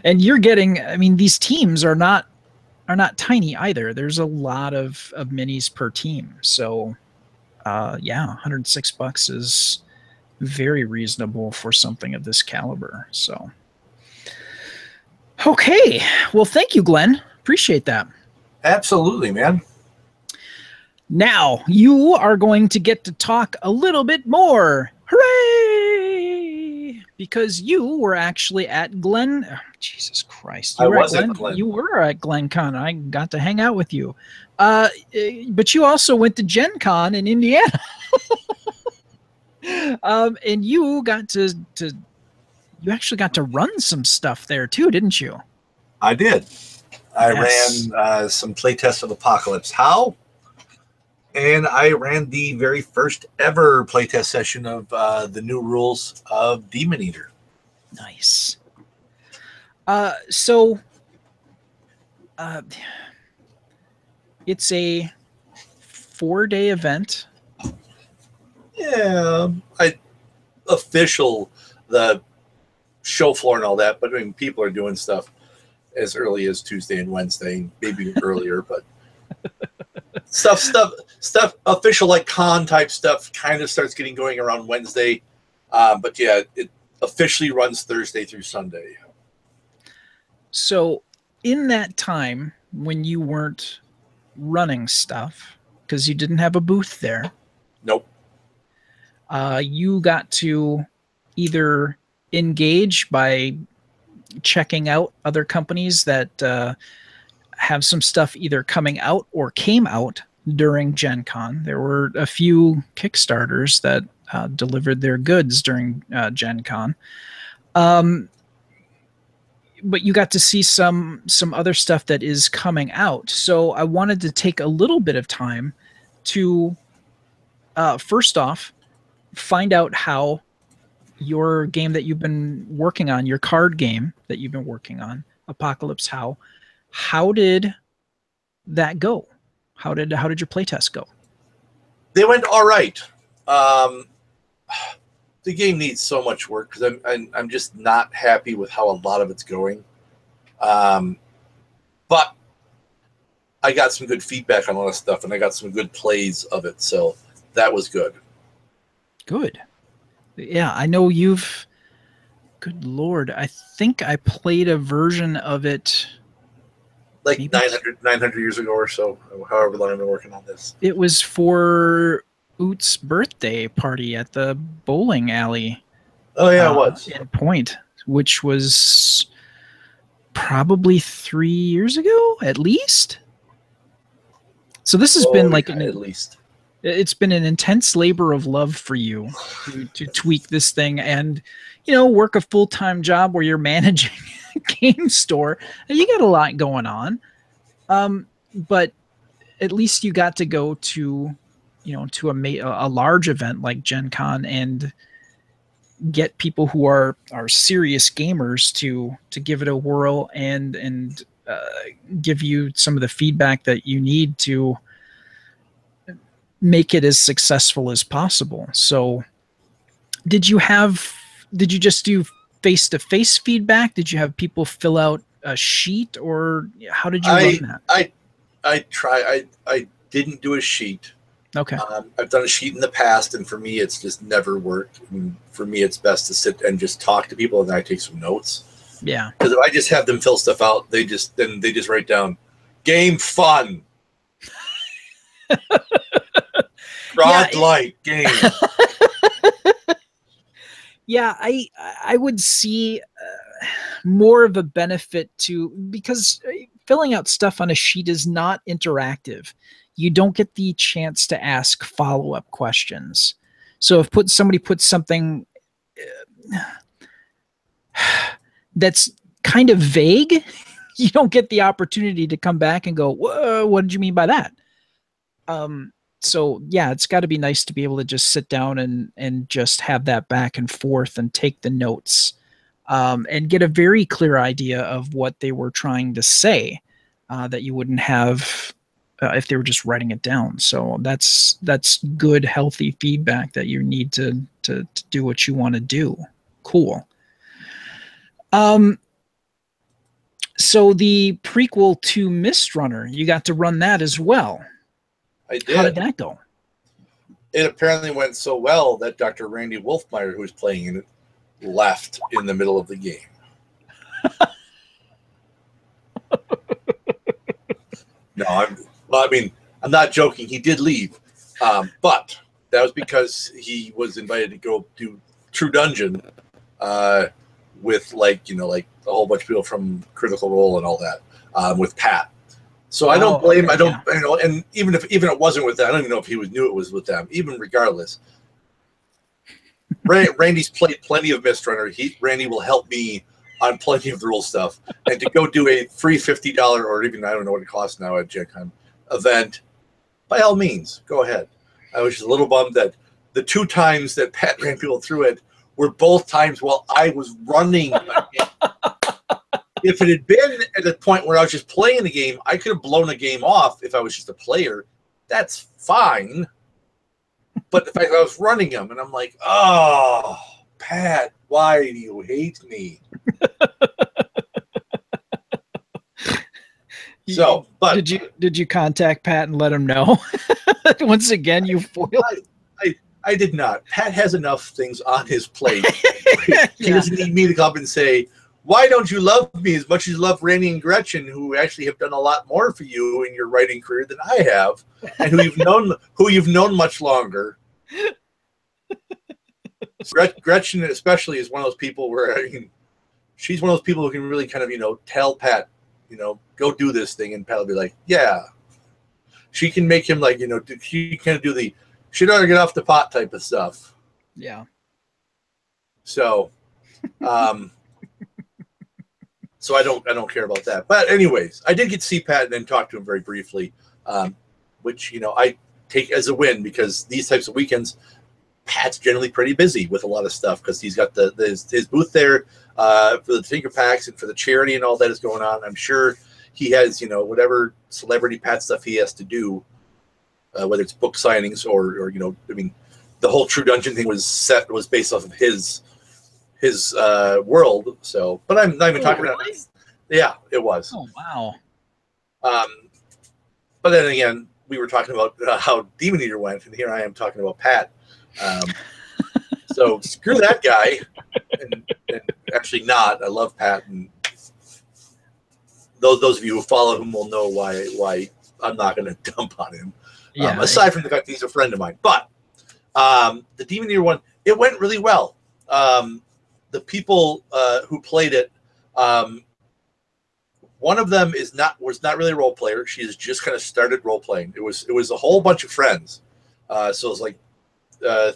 And you're getting, I mean, these teams are not tiny either. There's a lot of minis per team. So yeah, $106 is very reasonable for something of this caliber. So okay. Well, thank you, Glenn. Appreciate that. Absolutely, man. Now you are going to get to talk a little bit more. Hooray! Because you were actually at Glen. Oh, Jesus Christ! I was at Glen. You were at GlenCon. I got to hang out with you. But you also went to GenCon in Indiana. And you got to you actually got to run some stuff there too, didn't you? I did. I Yes. ran some playtests of Apocalypse How, and I ran the very first ever playtest session of the new rules of Demon Eater. Nice. So it's a 4-day event. Yeah, official, the show floor and all that, but I mean, people are doing stuff as early as Tuesday and Wednesday, maybe earlier, but stuff official like con type stuff kind of starts getting going around Wednesday. But yeah, it officially runs Thursday through Sunday. So in that time when you weren't running stuff, because you didn't have a booth there, Nope. You got to either engage by checking out other companies that have some stuff either coming out or came out during Gen Con. There were a few Kickstarters that delivered their goods during Gen Con. But you got to see some other stuff that is coming out. So I wanted to take a little bit of time to first off find out how your game that you've been working on, your card game that you've been working on, Apocalypse how did that go? How did your playtest go? They went all right. The game needs so much work because I'm just not happy with how a lot of it's going. But I got some good feedback on a lot of stuff, and I got some good plays of it, so that was good. Good. Yeah, I know you've. Good Lord, I think I played a version of it. Like 900 years ago or so, however long I've been working on this. It was for Oot's birthday party at the bowling alley. Oh yeah, it was. In Point, which was probably 3 years ago, at least. So this has been like at least. It's been an intense labor of love for you to tweak this thing and, you know, work a full-time job where you're managing a game store. You got a lot going on. But at least you got to go to, you know, to a large event like Gen Con and get people who are serious gamers to give it a whirl and give you some of the feedback that you need to make it as successful as possible. So did you just do face-to-face feedback? Did you have people fill out a sheet, or how did you run I that? I didn't do a sheet. Okay. I've done a sheet in the past, and for me, it's just never worked. And for me, it's best to sit and just talk to people, and then I take some notes. Yeah. Because if I just have them fill stuff out, they just write down game fun, broad light game. Yeah, I would see more of a benefit to, because filling out stuff on a sheet is not interactive. You don't get the chance to ask follow-up questions. So if somebody puts something that's kind of vague, you don't get the opportunity to come back and go, whoa, what did you mean by that? So yeah, it's got to be nice to be able to just sit down and just have that back and forth and take the notes, and get a very clear idea of what they were trying to say, that you wouldn't have if they were just writing it down. So that's good, healthy feedback that you need to do what you want to do. Cool. So the prequel to Mist Runner, you got to run that as well. I did. How did that go? It apparently went so well that Dr. Randy Wolfmeyer, who was playing in it, left in the middle of the game. No, I'm not joking. He did leave, but that was because he was invited to go do True Dungeon with like a whole bunch of people from Critical Role and all that, with Pat. So I don't blame. Okay, I don't, and even if it wasn't with them, I don't even know if he knew it was with them. Even regardless, Randy's played plenty of Mist Runner. Randy will help me on plenty of the rule stuff, and to go do a free $50 or even I don't know what it costs now at GenCon event, by all means, go ahead. I was just a little bummed that the 2 times that Pat ran people through it were both times while I was running a game. If it had been at a point where I was just playing the game, I could have blown a game off if I was just a player. That's fine. But the fact that I was running them, and I'm like, oh, Pat, why do you hate me? So, but did you contact Pat and let him know? Once again, you foiled. I did not. Pat has enough things on his plate. He doesn't need me to come up and say, why don't you love me as much as you love Randy and Gretchen, who actually have done a lot more for you in your writing career than I have, and who you've known much longer. Gretchen especially is one of those people where she's one of those people who can really kind of tell Pat, go do this thing, and Pat will be like, yeah. She can make him like she kind of do the she'd rather get off the pot type of stuff. Yeah. So, so I don't care about that. But anyways, I did get to see Pat and then talk to him very briefly, which I take as a win, because these types of weekends, Pat's generally pretty busy with a lot of stuff because he's got his booth there for the finger packs and for the charity and all that is going on. I'm sure he has whatever celebrity Pat stuff he has to do, whether it's book signings or the whole True Dungeon thing was based off of his world. So, but I'm not even talking about it. Yeah, it was. Oh wow. But then again, we were talking about how Demon Eater went, and here I am talking about Pat. So screw that guy, and actually not. I love Pat, and those of you who follow him will know why I'm not going to dump on him. Yeah, aside from the fact that he's a friend of mine, but the Demon Eater one, it went really well. The people who played it, one of them was not really a role player. She has just kind of started role playing. It was a whole bunch of friends. So it was like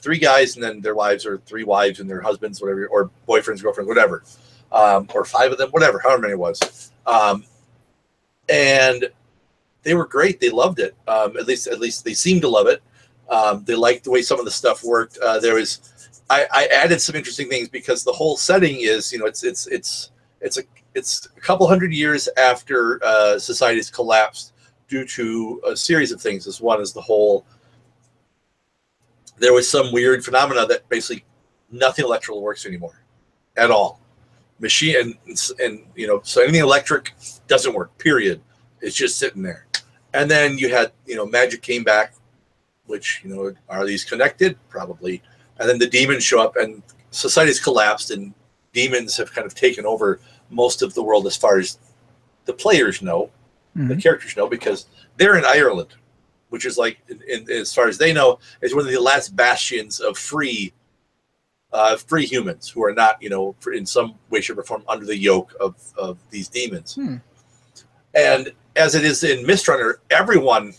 3 guys and then their wives, or 3 wives and their husbands, whatever, or boyfriends, girlfriends, whatever, or 5 of them, whatever, however many it was. And they were great. They loved it. At least they seemed to love it. They liked the way some of the stuff worked. I added some interesting things because the whole setting is, it's a couple hundred years after society's collapsed due to a series of things. This one is there was some weird phenomena that basically nothing electrical works anymore at all. machine, and you know, so anything electric doesn't work. Period. It's just sitting there. And then you had, you know, magic came back, which, you know, are these connected? Probably. And then the demons show up, and society's collapsed, and demons have kind of taken over most of the world as far as the players know, the characters know, because they're in Ireland, which is like, as far as they know, is one of the last bastions of free humans who are not, you know, in some way, shape, or form under the yoke of these demons. And as it is in Mistrunner, everyone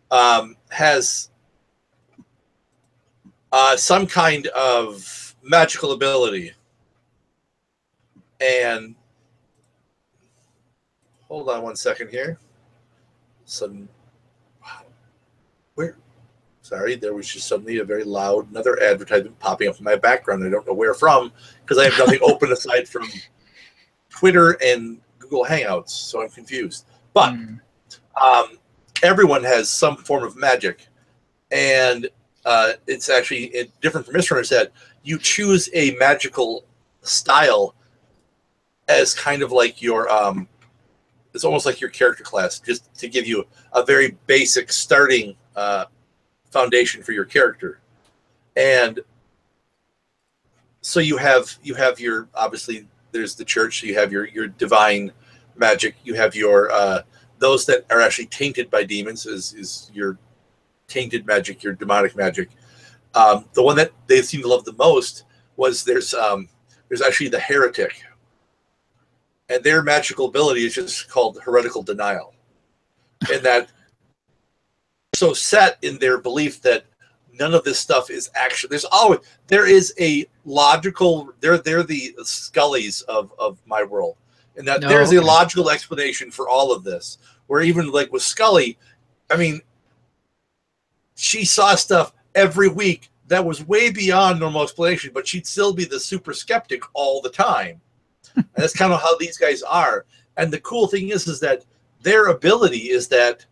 has some kind of magical ability. And hold on one second here. Sorry, there was just suddenly a very loud, another advertisement popping up in my background. I don't know where from, because I have nothing open aside from Twitter and Google Hangouts, so I'm confused. But everyone has some form of magic, and it's actually different from Mistrunner's that you choose a magical style as kind of like your it's almost like your character class, just to give you a very basic starting foundation for your character. And so you have your, obviously there's the church, so you have your divine magic, you have your those that are actually tainted by demons is your tainted magic, your demonic magic. The one that they seem to love the most was there's actually the heretic, and their magical ability is just called heretical denial, and that so set in their belief that none of this stuff is actually, there is a logical, they're the Scullys of my world, and that there's a logical explanation for all of this, where even like with Scully, I mean, she saw stuff every week that was way beyond normal explanation, but she'd still be the super skeptic all the time. And that's kind of how these guys are. And the cool thing is that their ability is that,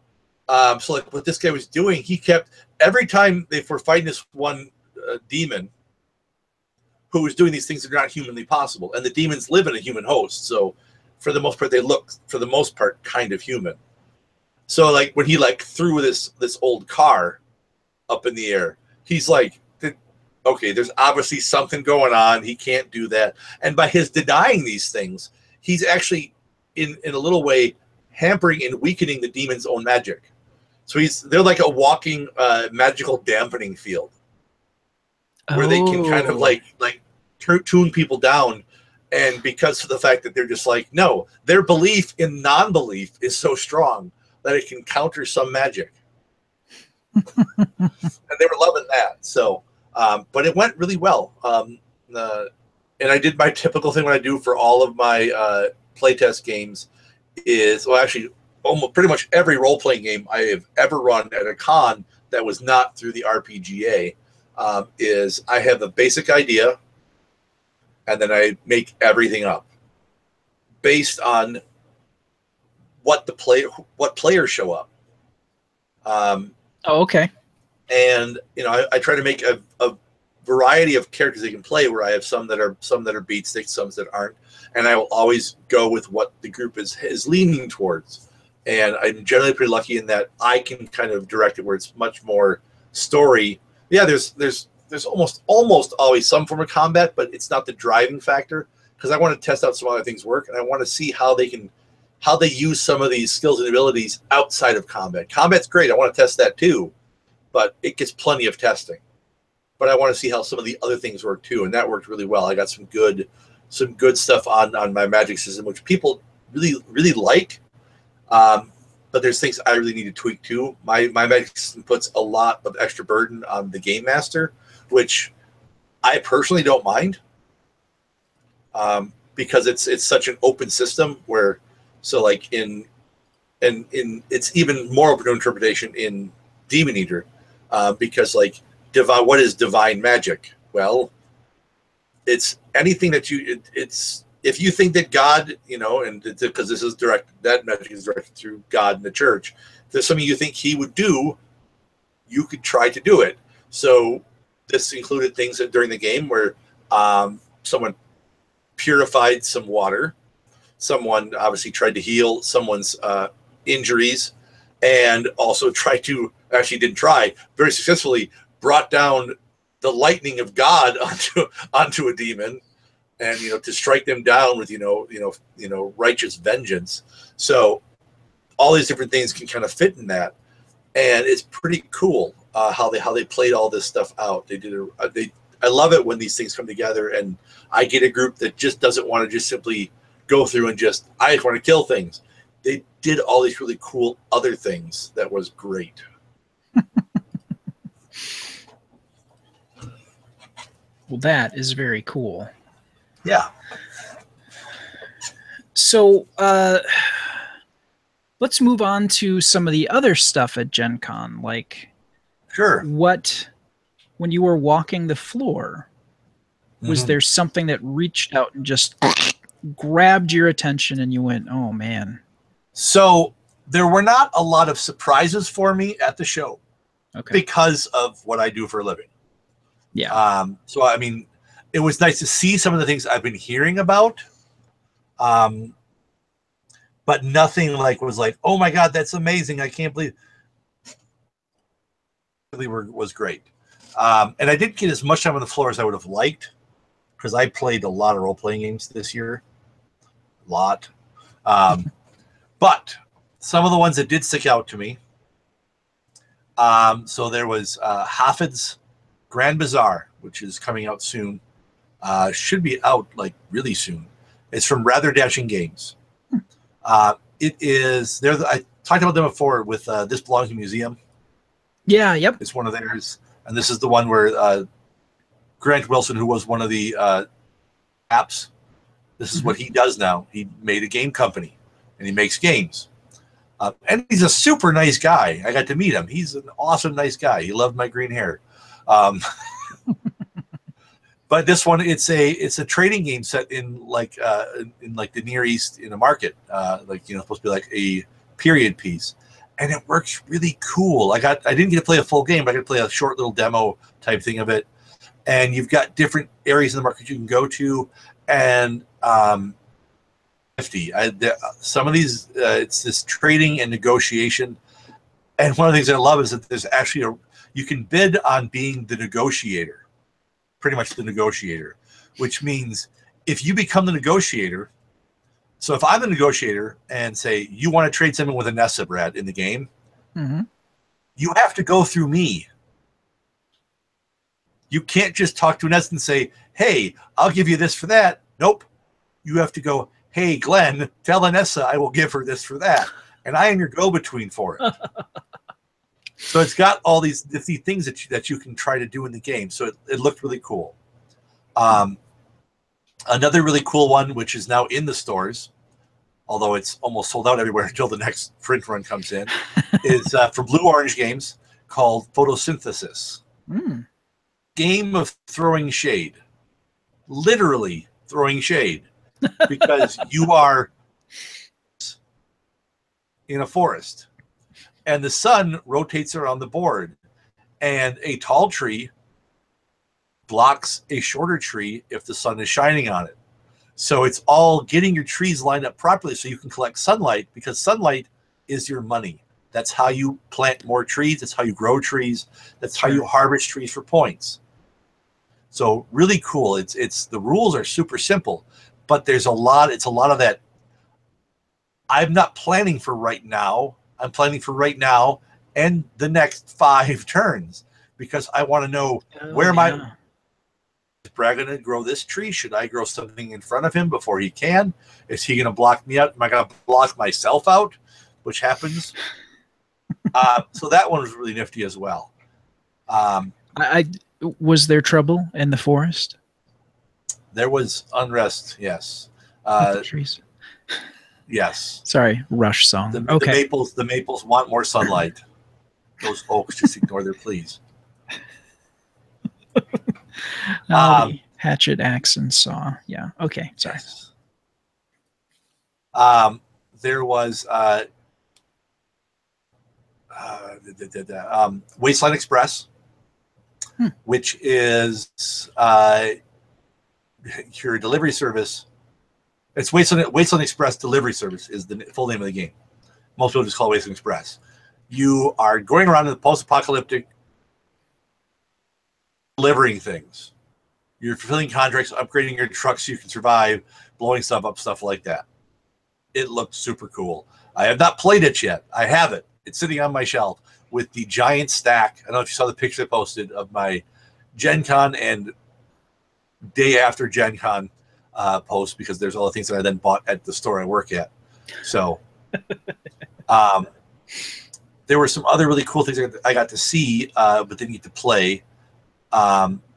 so like what this guy was doing, he kept, every time they were fighting this one demon who was doing these things that are not humanly possible, and the demons live in a human host, so for the most part they look, for the most part, kind of human. So like when he like threw this old car up in the air, he's like, okay, there's obviously something going on. He can't do that. And by his denying these things, he's actually in a little way hampering and weakening the demon's own magic. So they're like a walking magical dampening field, where they can kind of like tune people down. And because of the fact that they're just like, no, their belief in non-belief is so strong that it can counter some magic. And they were loving that. So, but it went really well. And I did my typical thing when I do for all of my playtest games is, well, actually, almost pretty much every role-playing game I have ever run at a con that was not through the RPGA is I have a basic idea, and then I make everything up based on what players show up. Okay. And you know, I try to make a variety of characters they can play, where I have some that are beat sticks, some that aren't, and I will always go with what the group is leaning towards. And I'm generally pretty lucky in that I can kind of direct it where it's much more story. Yeah, there's almost always some form of combat, but it's not the driving factor, because I want to test out some other things work, and I want to see how they use some of these skills and abilities outside of combat. Combat's great. I want to test that too, but it gets plenty of testing. But I want to see how some of the other things work too, and that worked really well. I got some good stuff on my magic system, which people really like. But there's things I really need to tweak too. My magic system puts a lot of extra burden on the game master, which I personally don't mind, because it's such an open system where, so like in it's even more open to interpretation in Demon Eater, because like what is divine magic? Well, it's anything that it's if you think that God, you know, and because this is that magic is directed through God and the church, if there's something you think he would do, you could try to do it. So this included things that during the game where someone purified some water. Someone obviously tried to heal someone's injuries, and also tried to, actually didn't try, very successfully brought down the lightning of God onto a demon, and to strike them down with righteous vengeance. So all these different things can kind of fit in that, and it's pretty cool how they played all this stuff out. I love it when these things come together, and I get a group that just doesn't want to just simply go through and I just want to kill things. They did all these really cool other things that was great. Well, that is very cool. Yeah. So let's move on to some of the other stuff at Gen Con. Like, sure. When you were walking the floor, was there something that reached out and just grabbed your attention and you went, oh, man? So there were not a lot of surprises for me at the show because of what I do for a living. Yeah. So, I mean, it was nice to see some of the things I've been hearing about. But nothing was like, oh my God, that's amazing. I can't believe it was great. And I didn't get as much time on the floor as I would have liked, because I played a lot of role-playing games this year. A lot. But some of the ones that did stick out to me. So there was Hafid's Grand Bazaar, which is coming out soon. Should be out really soon. It's from Rather Dashing Games. It is I talked about them before with This Belongs to a Museum. Yeah, yep. It's one of theirs, and this is the one where Grant Wilson, who was one of the apps, this is what he does now. He made a game company, and he makes games. And he's a super nice guy. I got to meet him. He's an awesome, nice guy. He loved my green hair. But this one, it's a trading game set in the Near East, in a market, supposed to be like a period piece, and it works really cool. I didn't get to play a full game, but I got to play a short little demo type thing of it. And you've got different areas in the market you can go to, and some of these it's this trading and negotiation. And one of the things I love is that there's actually you can bid on being the negotiator. Pretty much the negotiator, which means if you become the negotiator, so if I'm the negotiator and say you want to trade something with Anessa, Brad, in the game, you have to go through me. You can't just talk to Anessa and say, hey, I'll give you this for that. Nope. You have to go, hey, Glenn, tell Anessa I will give her this for that. And I am your go-between for it. So it's got all these things that you can try to do in the game. So it looked really cool. Another really cool one, which is now in the stores, although it's almost sold out everywhere until the next print run comes in, is from Blue Orange Games, called Photosynthesis. Game of throwing shade. Literally throwing shade. Because you are in a forest, and the sun rotates around the board, and a tall tree blocks a shorter tree if the sun is shining on it. So it's all getting your trees lined up properly so you can collect sunlight, because sunlight is your money. That's how you plant more trees. That's how you grow trees. That's how you harvest trees for points. So really cool. It's the rules are super simple, but it's a lot of that. I'm not planning for right now. I'm planning for right now and the next 5 turns, because I want to know is Brad going to grow this tree? Should I grow something in front of him before he can? Is he going to block me out? Am I going to block myself out? Which happens. So that one was really nifty as well. Was there trouble in the forest? There was unrest, yes. Trees. Yes. Sorry, Rush song. The maples want more sunlight. Those oaks just ignore their pleas. The hatchet, axe, and saw. Yeah. Okay. Sorry. Yes. There was Wasteland Express, which is your delivery service. It's Wasteland Express Delivery Service is the full name of the game. Most people just call it Wasteland Express. You are going around in the post-apocalyptic, delivering things. You're fulfilling contracts, upgrading your trucks so you can survive, blowing stuff up, stuff like that. It looked super cool. I have not played it yet. I have it. It's sitting on my shelf with the giant stack. I don't know if you saw the picture I posted of my GenCon and day after GenCon post, because there's all the things that I then bought at the store I work at. So there were some other really cool things I got to see, but didn't get to play.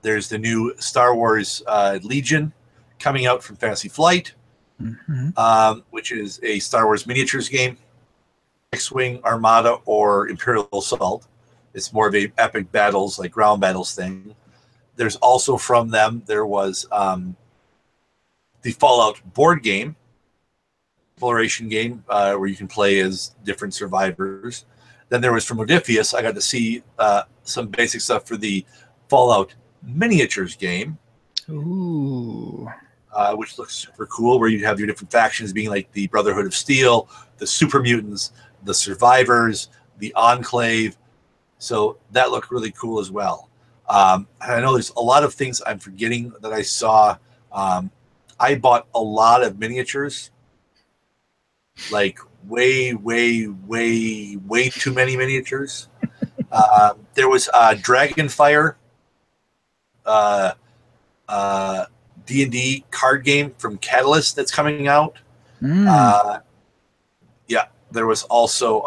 There's the new Star Wars Legion coming out from Fantasy Flight, which is a Star Wars miniatures game. X-Wing, Armada, or Imperial Assault. It's more of a epic battles, like ground battles thing. There's also from them, there was the Fallout board game, exploration game, where you can play as different survivors. Then there was from Modiphius, I got to see some basic stuff for the Fallout miniatures game. Ooh. Which looks super cool, where you have your different factions being like the Brotherhood of Steel, the Super Mutants, the Survivors, the Enclave. So that looked really cool as well. And I know there's a lot of things I'm forgetting that I saw. I bought a lot of miniatures, like way too many miniatures. There was Dragonfire D&D card game from Catalyst that's coming out. Yeah, there was also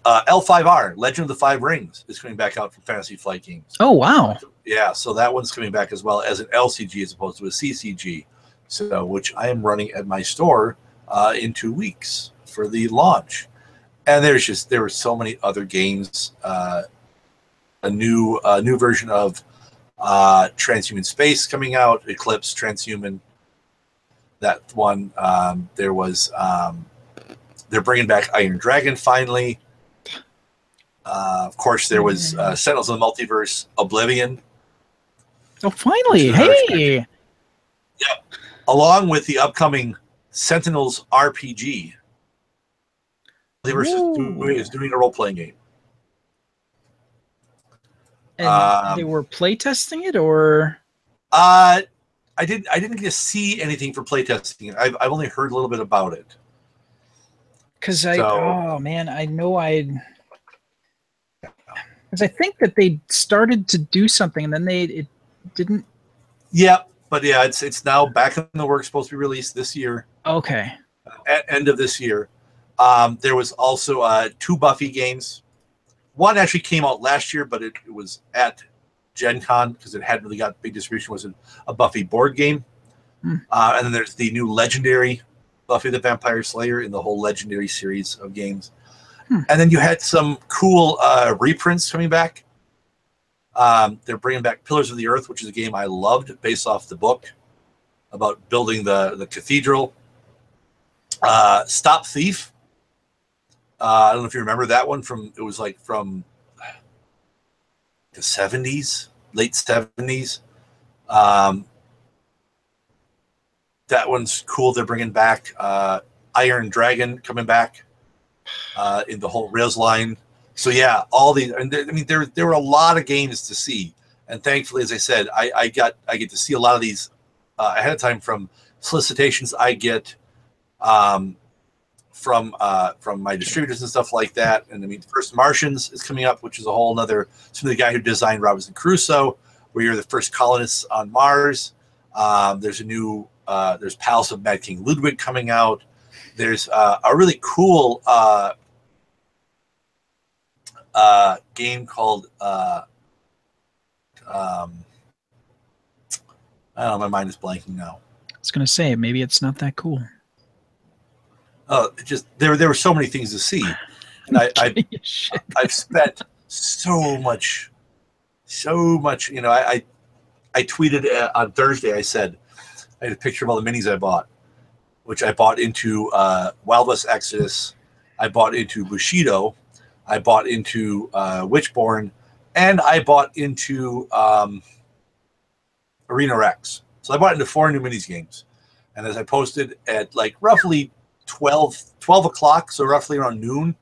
L5R, Legend of the Five Rings, is coming back out from Fantasy Flight Games. Oh, wow. Yeah, so that one's coming back as well as an LCG as opposed to a CCG. So, which I am running at my store in 2 weeks for the launch. And there were so many other games. A new version of Transhuman Space coming out, Eclipse, Transhuman. That one. There was. They're bringing back Iron Dragon finally. Of course, there was Sentinels of the Multiverse, Oblivion. Oh, finally! Hey. Yep. Along with the upcoming Sentinels RPG. Multiverse is doing a role-playing game. And they were playtesting it, or I didn't get to see anything for playtesting it. I've only heard a little bit about it. Because oh man, I know because I think that they started to do something and then it didn't. Yeah, but yeah, it's now back in the works, supposed to be released this year. Okay. At end of this year. There was also 2 Buffy games. One actually came out last year, but it was at GenCon because it hadn't really got big distribution. It was a Buffy board game. And then there's the new Legendary Buffy the Vampire Slayer in the whole Legendary series of games. And then you had some cool reprints coming back. They're bringing back Pillars of the Earth, which is a game I loved based off the book about building the cathedral. Stop Thief. I don't know if you remember that one it was like from the 70s, late 70s. That one's cool. They're bringing back Iron Dragon coming back in the whole Rails line. So yeah, all these. I mean, there were a lot of games to see, and thankfully, as I said, I get to see a lot of these ahead of time from solicitations I get from my distributors and stuff like that. And I mean, First Martians is coming up, which is a whole nother. Some of the guy who designed Robinson Crusoe, where you're the first colonists on Mars. There's a new. There's Palace of Mad King Ludwig coming out. There's a really cool game called I don't know, my mind is blanking now. I was gonna say maybe it's not that cool. Just there were so many things to see, and I've spent so much. You know, I tweeted on Thursday. I said I had a picture of all the minis I bought, which I bought into Wild West Exodus. I bought into Bushido. I bought into Witchborn, and I bought into Arena Rex. So I bought into 4 new minis games. And as I posted at like roughly 12 o'clock, so roughly around noon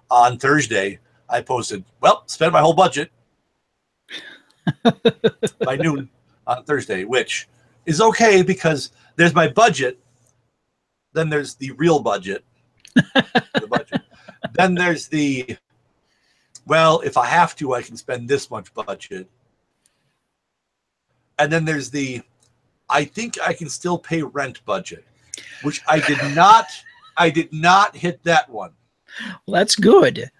on Thursday, I posted, well, spent my whole budget by noon on Thursday, which is okay because there's my budget. Then there's the real budget. The budget. Then there's the, well, if I have to, I can spend this much budget. And then there's the, I think I can still pay rent budget, which I did not hit that one. Well, that's good.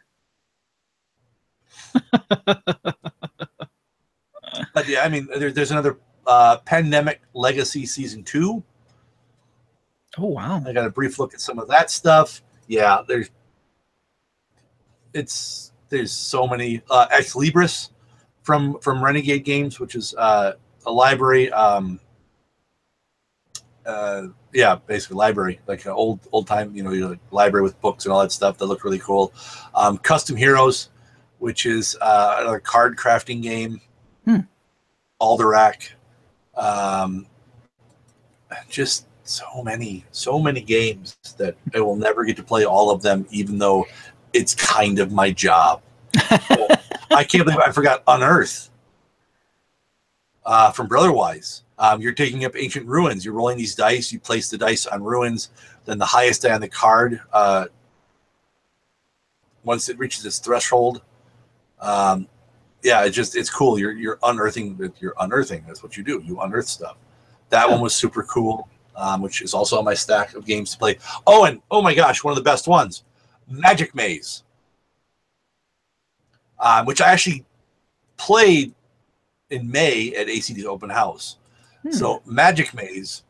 But yeah, I mean, there's another Pandemic Legacy Season 2. Oh, wow. I got a brief look at some of that stuff. Yeah, there's so many. Ex Libris from Renegade Games, which is a library. Yeah, basically library, like an old time, like library with books and all that stuff that look really cool. Custom Heroes, which is another card crafting game. Alderac. Just so many games that I will never get to play all of them, even though it's kind of my job. I can't believe I forgot Unearth from Brotherwise. You're taking up ancient ruins. You're rolling these dice. You place the dice on ruins. Then the highest die on the card, once it reaches its threshold, yeah, it's cool. You're unearthing. That's what you do. You unearth stuff. That one was super cool, which is also on my stack of games to play. Oh, and oh my gosh, one of the best ones, Magic Maze, which I actually played in May at ACD's open house. So Magic Maze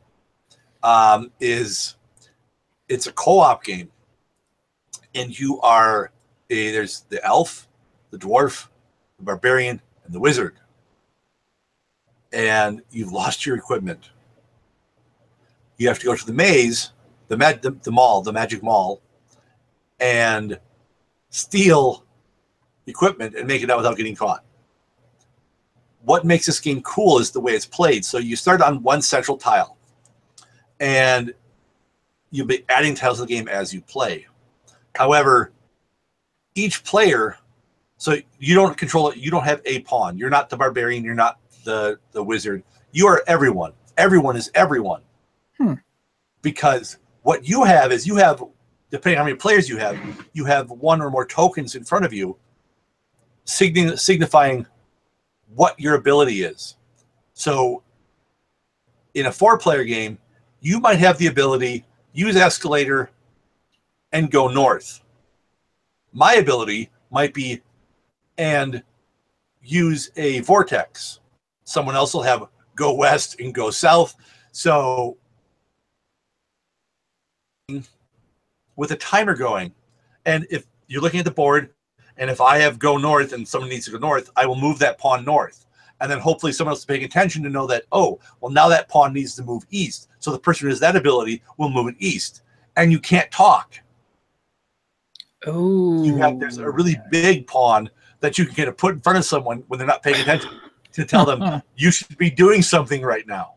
it's a co-op game, and you are there's the elf, the dwarf, the barbarian, and the wizard, and you've lost your equipment. You have to go to the maze, the magic mall, and steal equipment and make it out without getting caught. What makes this game cool is the way it's played. So you start on one central tile, and you'll be adding tiles to the game as you play. However, each player, so you don't control it. You don't have a pawn. You're not the barbarian. You're not the wizard. You are everyone. Everyone is everyone. Because what you have is depending on how many players you have one or more tokens in front of you, signifying what your ability is. So in a 4-player game, you might have the ability, use escalator and go north. My ability might be and use a vortex. Someone else will have go west and go south. So with a timer going, and if you're looking at the board, and if I have go north and someone needs to go north, I will move that pawn north. And then hopefully someone else is paying attention to know that, oh, well, now that pawn needs to move east. So the person who has that ability will move it east. And you can't talk. Oh. There's a really big pawn that you can kind of put in front of someone when they're not paying attention to tell them you should be doing something right now.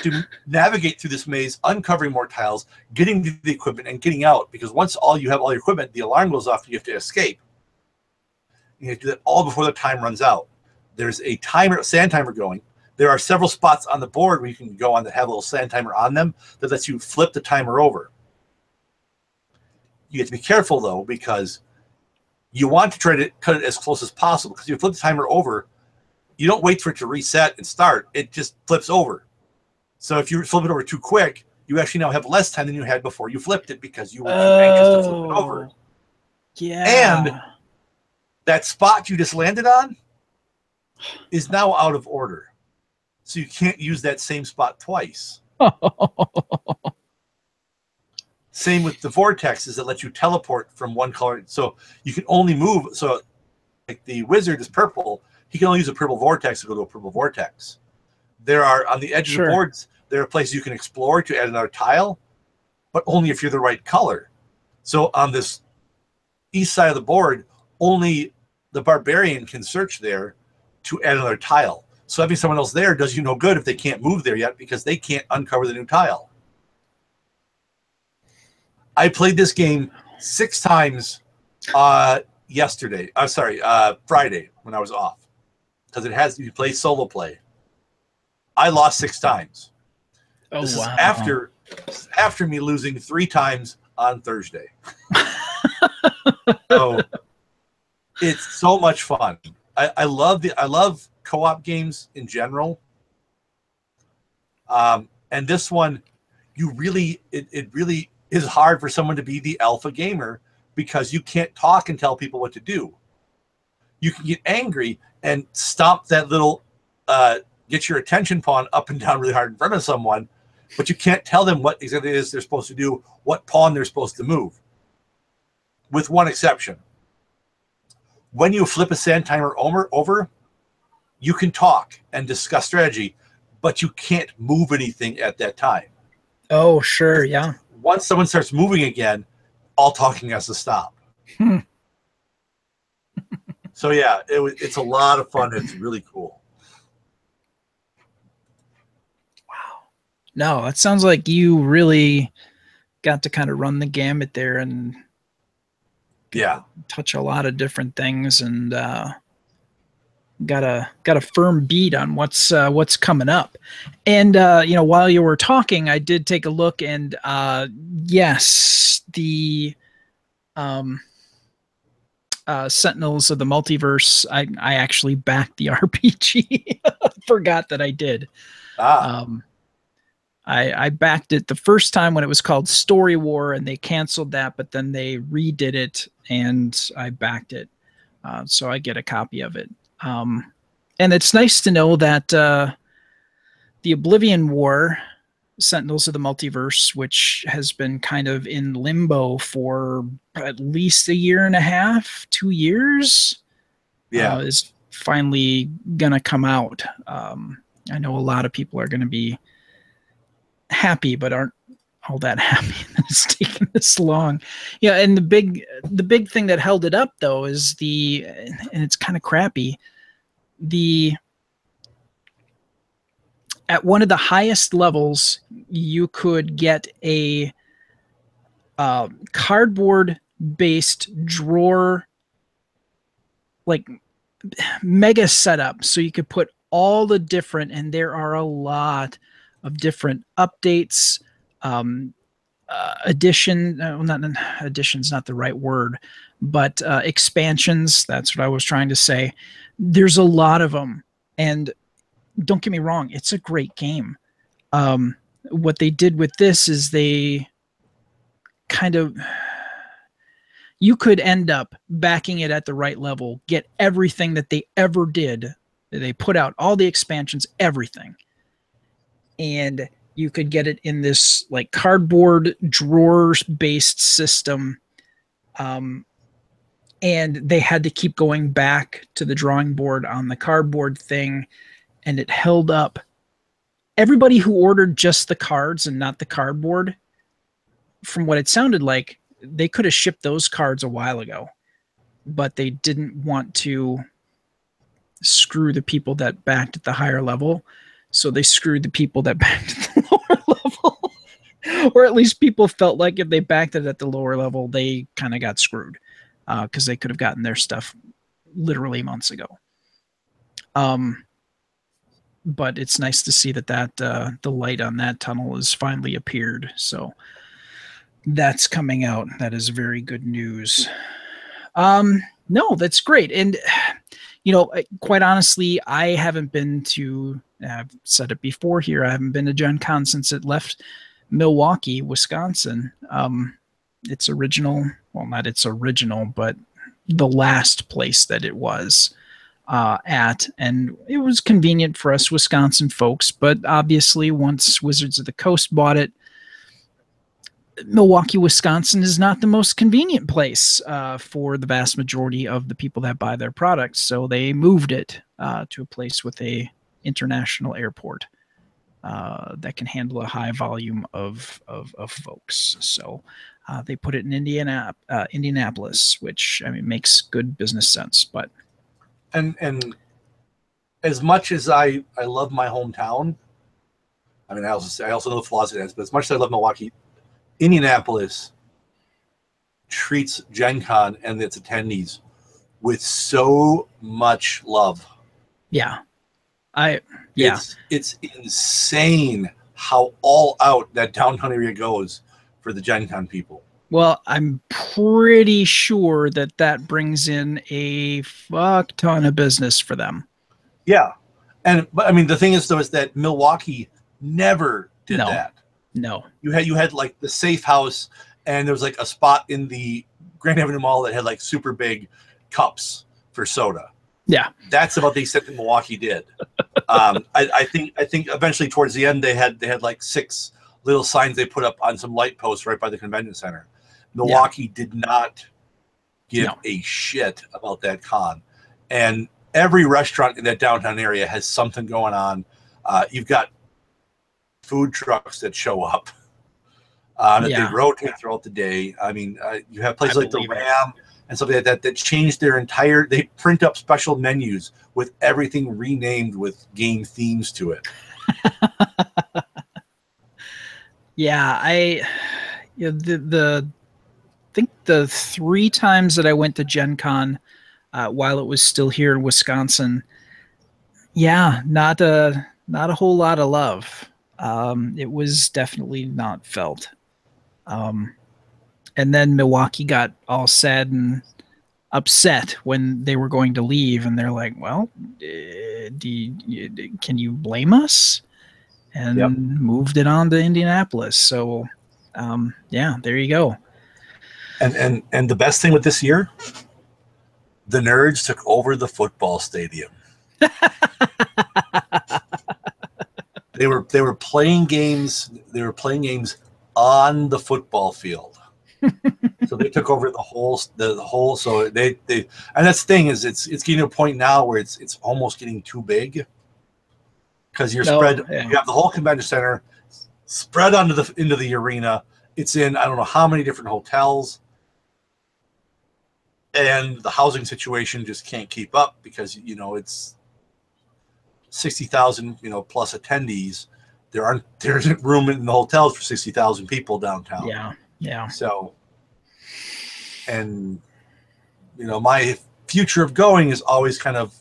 To navigate through this maze, uncovering more tiles, getting to the equipment, and getting out. Because once you have all your equipment, the alarm goes off and you have to escape. You have to do that all before the time runs out. There's a sand timer going. There are several spots on the board where you can go on that have a little sand timer on them that lets you flip the timer over. You have to be careful, though, because you want to try to cut it as close as possible. Because if you flip the timer over, you don't wait for it to reset and start. It just flips over. So if you flip it over too quick, you actually now have less time than you had before you flipped it because you were too anxious to flip it over. Yeah. And that spot you just landed on is now out of order. So you can't use that same spot twice. Same with the vortexes that let you teleport from one color. So you can only move. So like the wizard is purple. He can only use a purple vortex to go to a purple vortex. There are, on the edge of the boards, there are places you can explore to add another tile, but only if you're the right color. So on this east side of the board, only the barbarian can search there to add another tile. So having someone else there does you no good if they can't move there yet because they can't uncover the new tile. I played this game 6 times yesterday. I'm sorry, Friday when I was off, because it has you play solo play. I lost 6 times. Oh, this wow. is after me losing 3 times on Thursday. So it's so much fun. I love co-op games in general. And this one, it really is hard for someone to be the alpha gamer because you can't talk and tell people what to do. You can get angry and stomp that little get your attention pawn up and down really hard in front of someone, but you can't tell them what exactly it is they're supposed to do, what pawn they're supposed to move. With one exception. When you flip a sand timer over, you can talk and discuss strategy, but you can't move anything at that time. Oh, sure, yeah. Once someone starts moving again, all talking has to stop. So yeah, it's a lot of fun. It's really cool. Wow. No, that sounds like you really got to kind of run the gamut there and touch a lot of different things and got a firm beat on what's coming up. And while you were talking, I did take a look, and yes, the Sentinels of the Multiverse, I actually backed the RPG. Forgot that I did. I backed it the first time when it was called Story War, and they canceled that, but then they redid it, and I backed it. So I get a copy of it. And it's nice to know that the Oblivion War, Sentinels of the Multiverse, which has been kind of in limbo for at least 1.5 years, 2 years, is finally going to come out. I know a lot of people are going to be happy, but aren't all that happy that it's taken this long. Yeah, and the big thing that held it up though is and it's kind of crappy, at one of the highest levels you could get a cardboard based drawer, like mega setup, so you could put all the different, and there are a lot of different updates, addition, not addition's not the right word, but expansions. That's what I was trying to say. There's a lot of them, and don't get me wrong, it's a great game. What they did with this is they kind of, you could end up backing it at the right level, get everything that they ever did. They put out all the expansions, everything, and you could get it in this like cardboard drawers based system. And they had to keep going back to the drawing board on the cardboard thing, and it held up. Everybody who ordered just the cards and not the cardboard, from what it sounded like, they could have shipped those cards a while ago, but they didn't want to screw the people that backed at the higher level. So they screwed the people that backed at the lower level. Or at least people felt like if they backed it at the lower level, they kind of got screwed because they could have gotten their stuff literally months ago. But it's nice to see that the light on that tunnel has finally appeared. So that's coming out. That is very good news. No, that's great. And, quite honestly, I haven't been to, I've said it before here, I haven't been to GenCon since it left Milwaukee, Wisconsin. Its original, well, not its original, but the last place that it was at. And it was convenient for us Wisconsin folks, but obviously once Wizards of the Coast bought it, Milwaukee, Wisconsin is not the most convenient place for the vast majority of the people that buy their products. So they moved it to a place with a international airport that can handle a high volume of folks. So they put it in Indianapolis, which I mean makes good business sense. But and as much as I love my hometown, I mean, I also know the flaws it has, but as much as I love Milwaukee, Indianapolis treats Gen Con and its attendees with so much love. Yeah. I yeah. It's insane how all out that downtown area goes for the Gen Con people. Well, I'm pretty sure that that brings in a fuck ton of business for them. Yeah. But I mean the thing is though is that Milwaukee never did No. that. No. You had like the safe house, and there was like a spot in the Grand Avenue Mall that had like super big cups for soda. Yeah. That's about the extent that Milwaukee did. I think eventually towards the end they had like 6 little signs they put up on some light posts right by the convention center. Milwaukee did not give a shit about that con, and every restaurant in that downtown area has something going on. You've got food trucks that show up that they rotate throughout the day. I mean, you have places like the Ram and something like that that change their entire. They print up special menus with everything renamed with game themes to it. Yeah, I think the 3 times that I went to Gen Con while it was still here in Wisconsin, not a whole lot of love. It was definitely not felt. And then Milwaukee got all sad and upset when they were going to leave, and they're like, "Well, can you blame us?" And moved it on to Indianapolis. So, there you go. And the best thing with this year, the nerds took over the football stadium. They were playing games. They were playing games on the football field. So they took over the whole. So they and that's the thing is it's getting to a point now where it's almost getting too big because you're spread. Yeah. You have the whole convention center spread into the arena. It's in I don't know how many different hotels, and the housing situation just can't keep up because it's 60,000 plus attendees. There isn't room in the hotels for 60,000 people downtown. Yeah. So, and my future of going is always kind of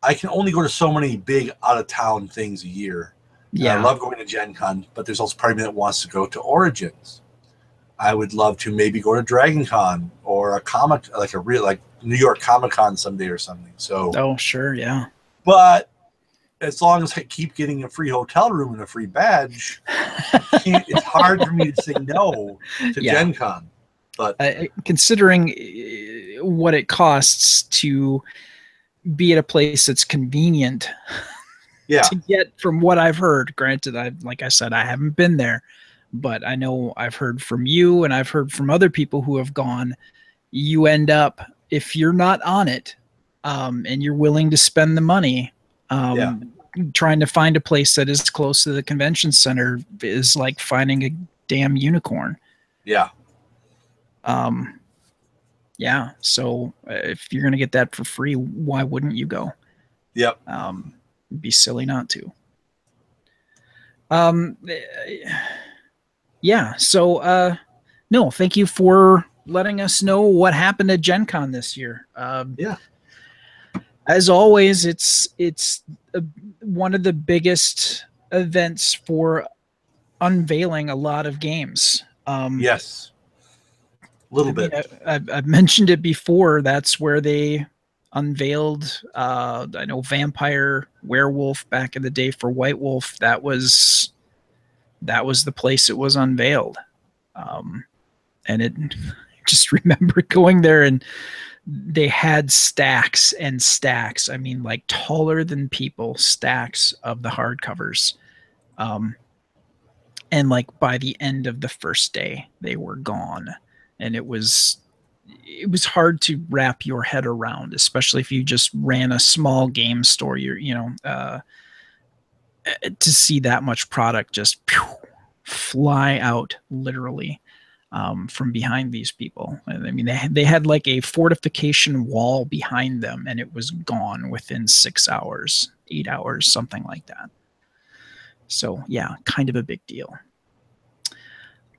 I can only go to so many big out of town things a year. Yeah, I love going to Gen Con, but there's also part of me that wants to go to Origins. I would love to maybe go to Dragon Con or a comic like New York Comic Con someday or something. So sure, yeah. But as long as I keep getting a free hotel room and a free badge, it's hard for me to say no to Gen Con. But considering what it costs to be at a place that's convenient to get from what I've heard, granted, like I said, I haven't been there, but I know I've heard from you and I've heard from other people who have gone, you end up, if you're not on it and you're willing to spend the money, trying to find a place that is close to the convention center is like finding a damn unicorn. So if you're going to get that for free, why wouldn't you go? It'd be silly not to. So no, thank you for letting us know what happened at Gen Con this year. As always, it's one of the biggest events for unveiling a lot of games. Yes. A little bit. I've mentioned it before. That's where they unveiled, I know, Vampire, Werewolf back in the day for White Wolf. That was the place it was unveiled. And it just remember going there and they had stacks and stacks. I mean, like taller than people, stacks of the hardcovers. And like by the end of the first day, they were gone. And it was hard to wrap your head around, especially if you just ran a small game store. To see that much product just fly out, literally. from behind these people. I mean, they had like a fortification wall behind them, and it was gone within 6 hours, 8 hours, something like that. So yeah, kind of a big deal.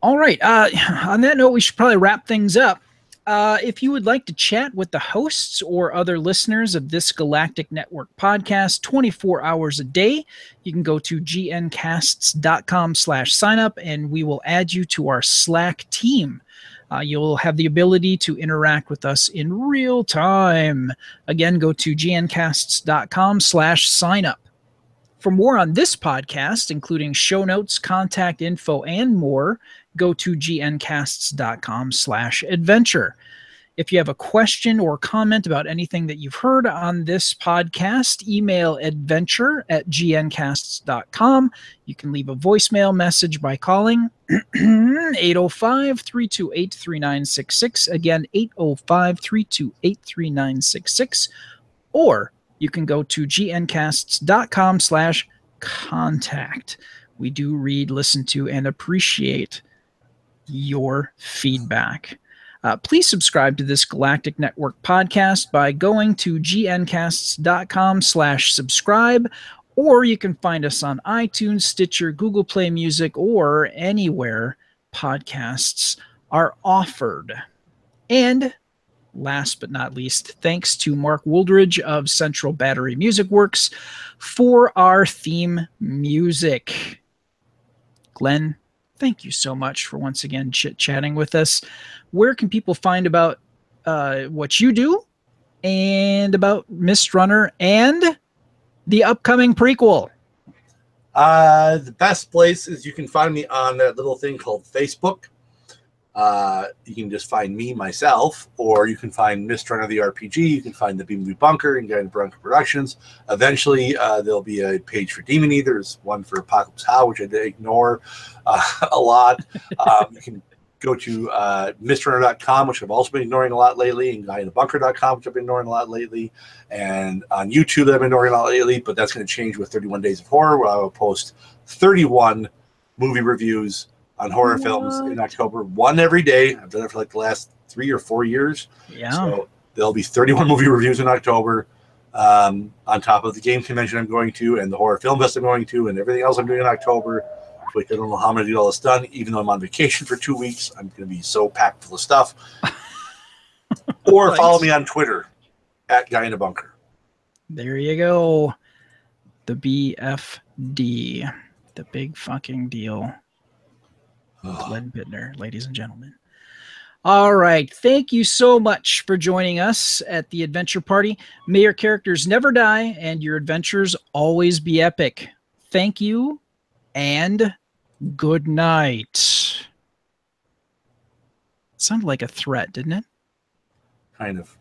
All right. On that note, we should probably wrap things up. If you would like to chat with the hosts or other listeners of this Galactic Network podcast 24 hours a day, you can go to gncasts.com/signup and we will add you to our Slack team. You'll have the ability to interact with us in real time. Again, go to gncasts.com/signup. For more on this podcast, including show notes, contact info, and more, go to gncasts.com/adventure. If you have a question or comment about anything that you've heard on this podcast, email adventure@gncasts.com. You can leave a voicemail message by calling 805-328-3966. Again, 805-328-3966. Or you can go to gncasts.com/contact. We do read, listen to, and appreciate your feedback. Please subscribe to this Galactic Network podcast by going to gncasts.com/subscribe, or you can find us on iTunes, Stitcher, Google Play Music, or anywhere podcasts are offered. And last but not least, thanks to Mark Wooldridge of Central Battery Music Works for our theme music. Glenn, thank you so much for once again chit-chatting with us. Where can people find about what you do and about Mist Runner and the upcoming prequel? The best place is you can find me on that little thing called Facebook. You can just find me, myself, or you can find Mist Runner the RPG. You can find the Beam Bunker and Guided Bunker Productions. Eventually, there'll be a page for Demon Eater. There's one for Apocalypse How, which I did ignore a lot. You can go to mistrunner.com, which I've also been ignoring a lot lately, and guidedbunker.com, which I've been ignoring a lot lately, and on YouTube that I've been ignoring a lot lately, but that's going to change with 31 Days of Horror, where I will post 31 movie reviews on horror films in October, one every day. I've done it for like the last 3 or 4 years. Yeah. So there'll be 31 movie reviews in October, on top of the game convention I'm going to, and the horror film fest I'm going to, and everything else I'm doing in October. Which I don't know how I'm going to get all this done. Even though I'm on vacation for 2 weeks, I'm going to be so packed full of stuff. Or Right. follow me on Twitter @GuyInABunker. There you go. The BFD. The big fucking deal. Glenn Bittner, ladies and gentlemen. All right. Thank you so much for joining us at the Adventure Party. May your characters never die and your adventures always be epic. Thank you and good night. Sounded like a threat, didn't it? Kind of.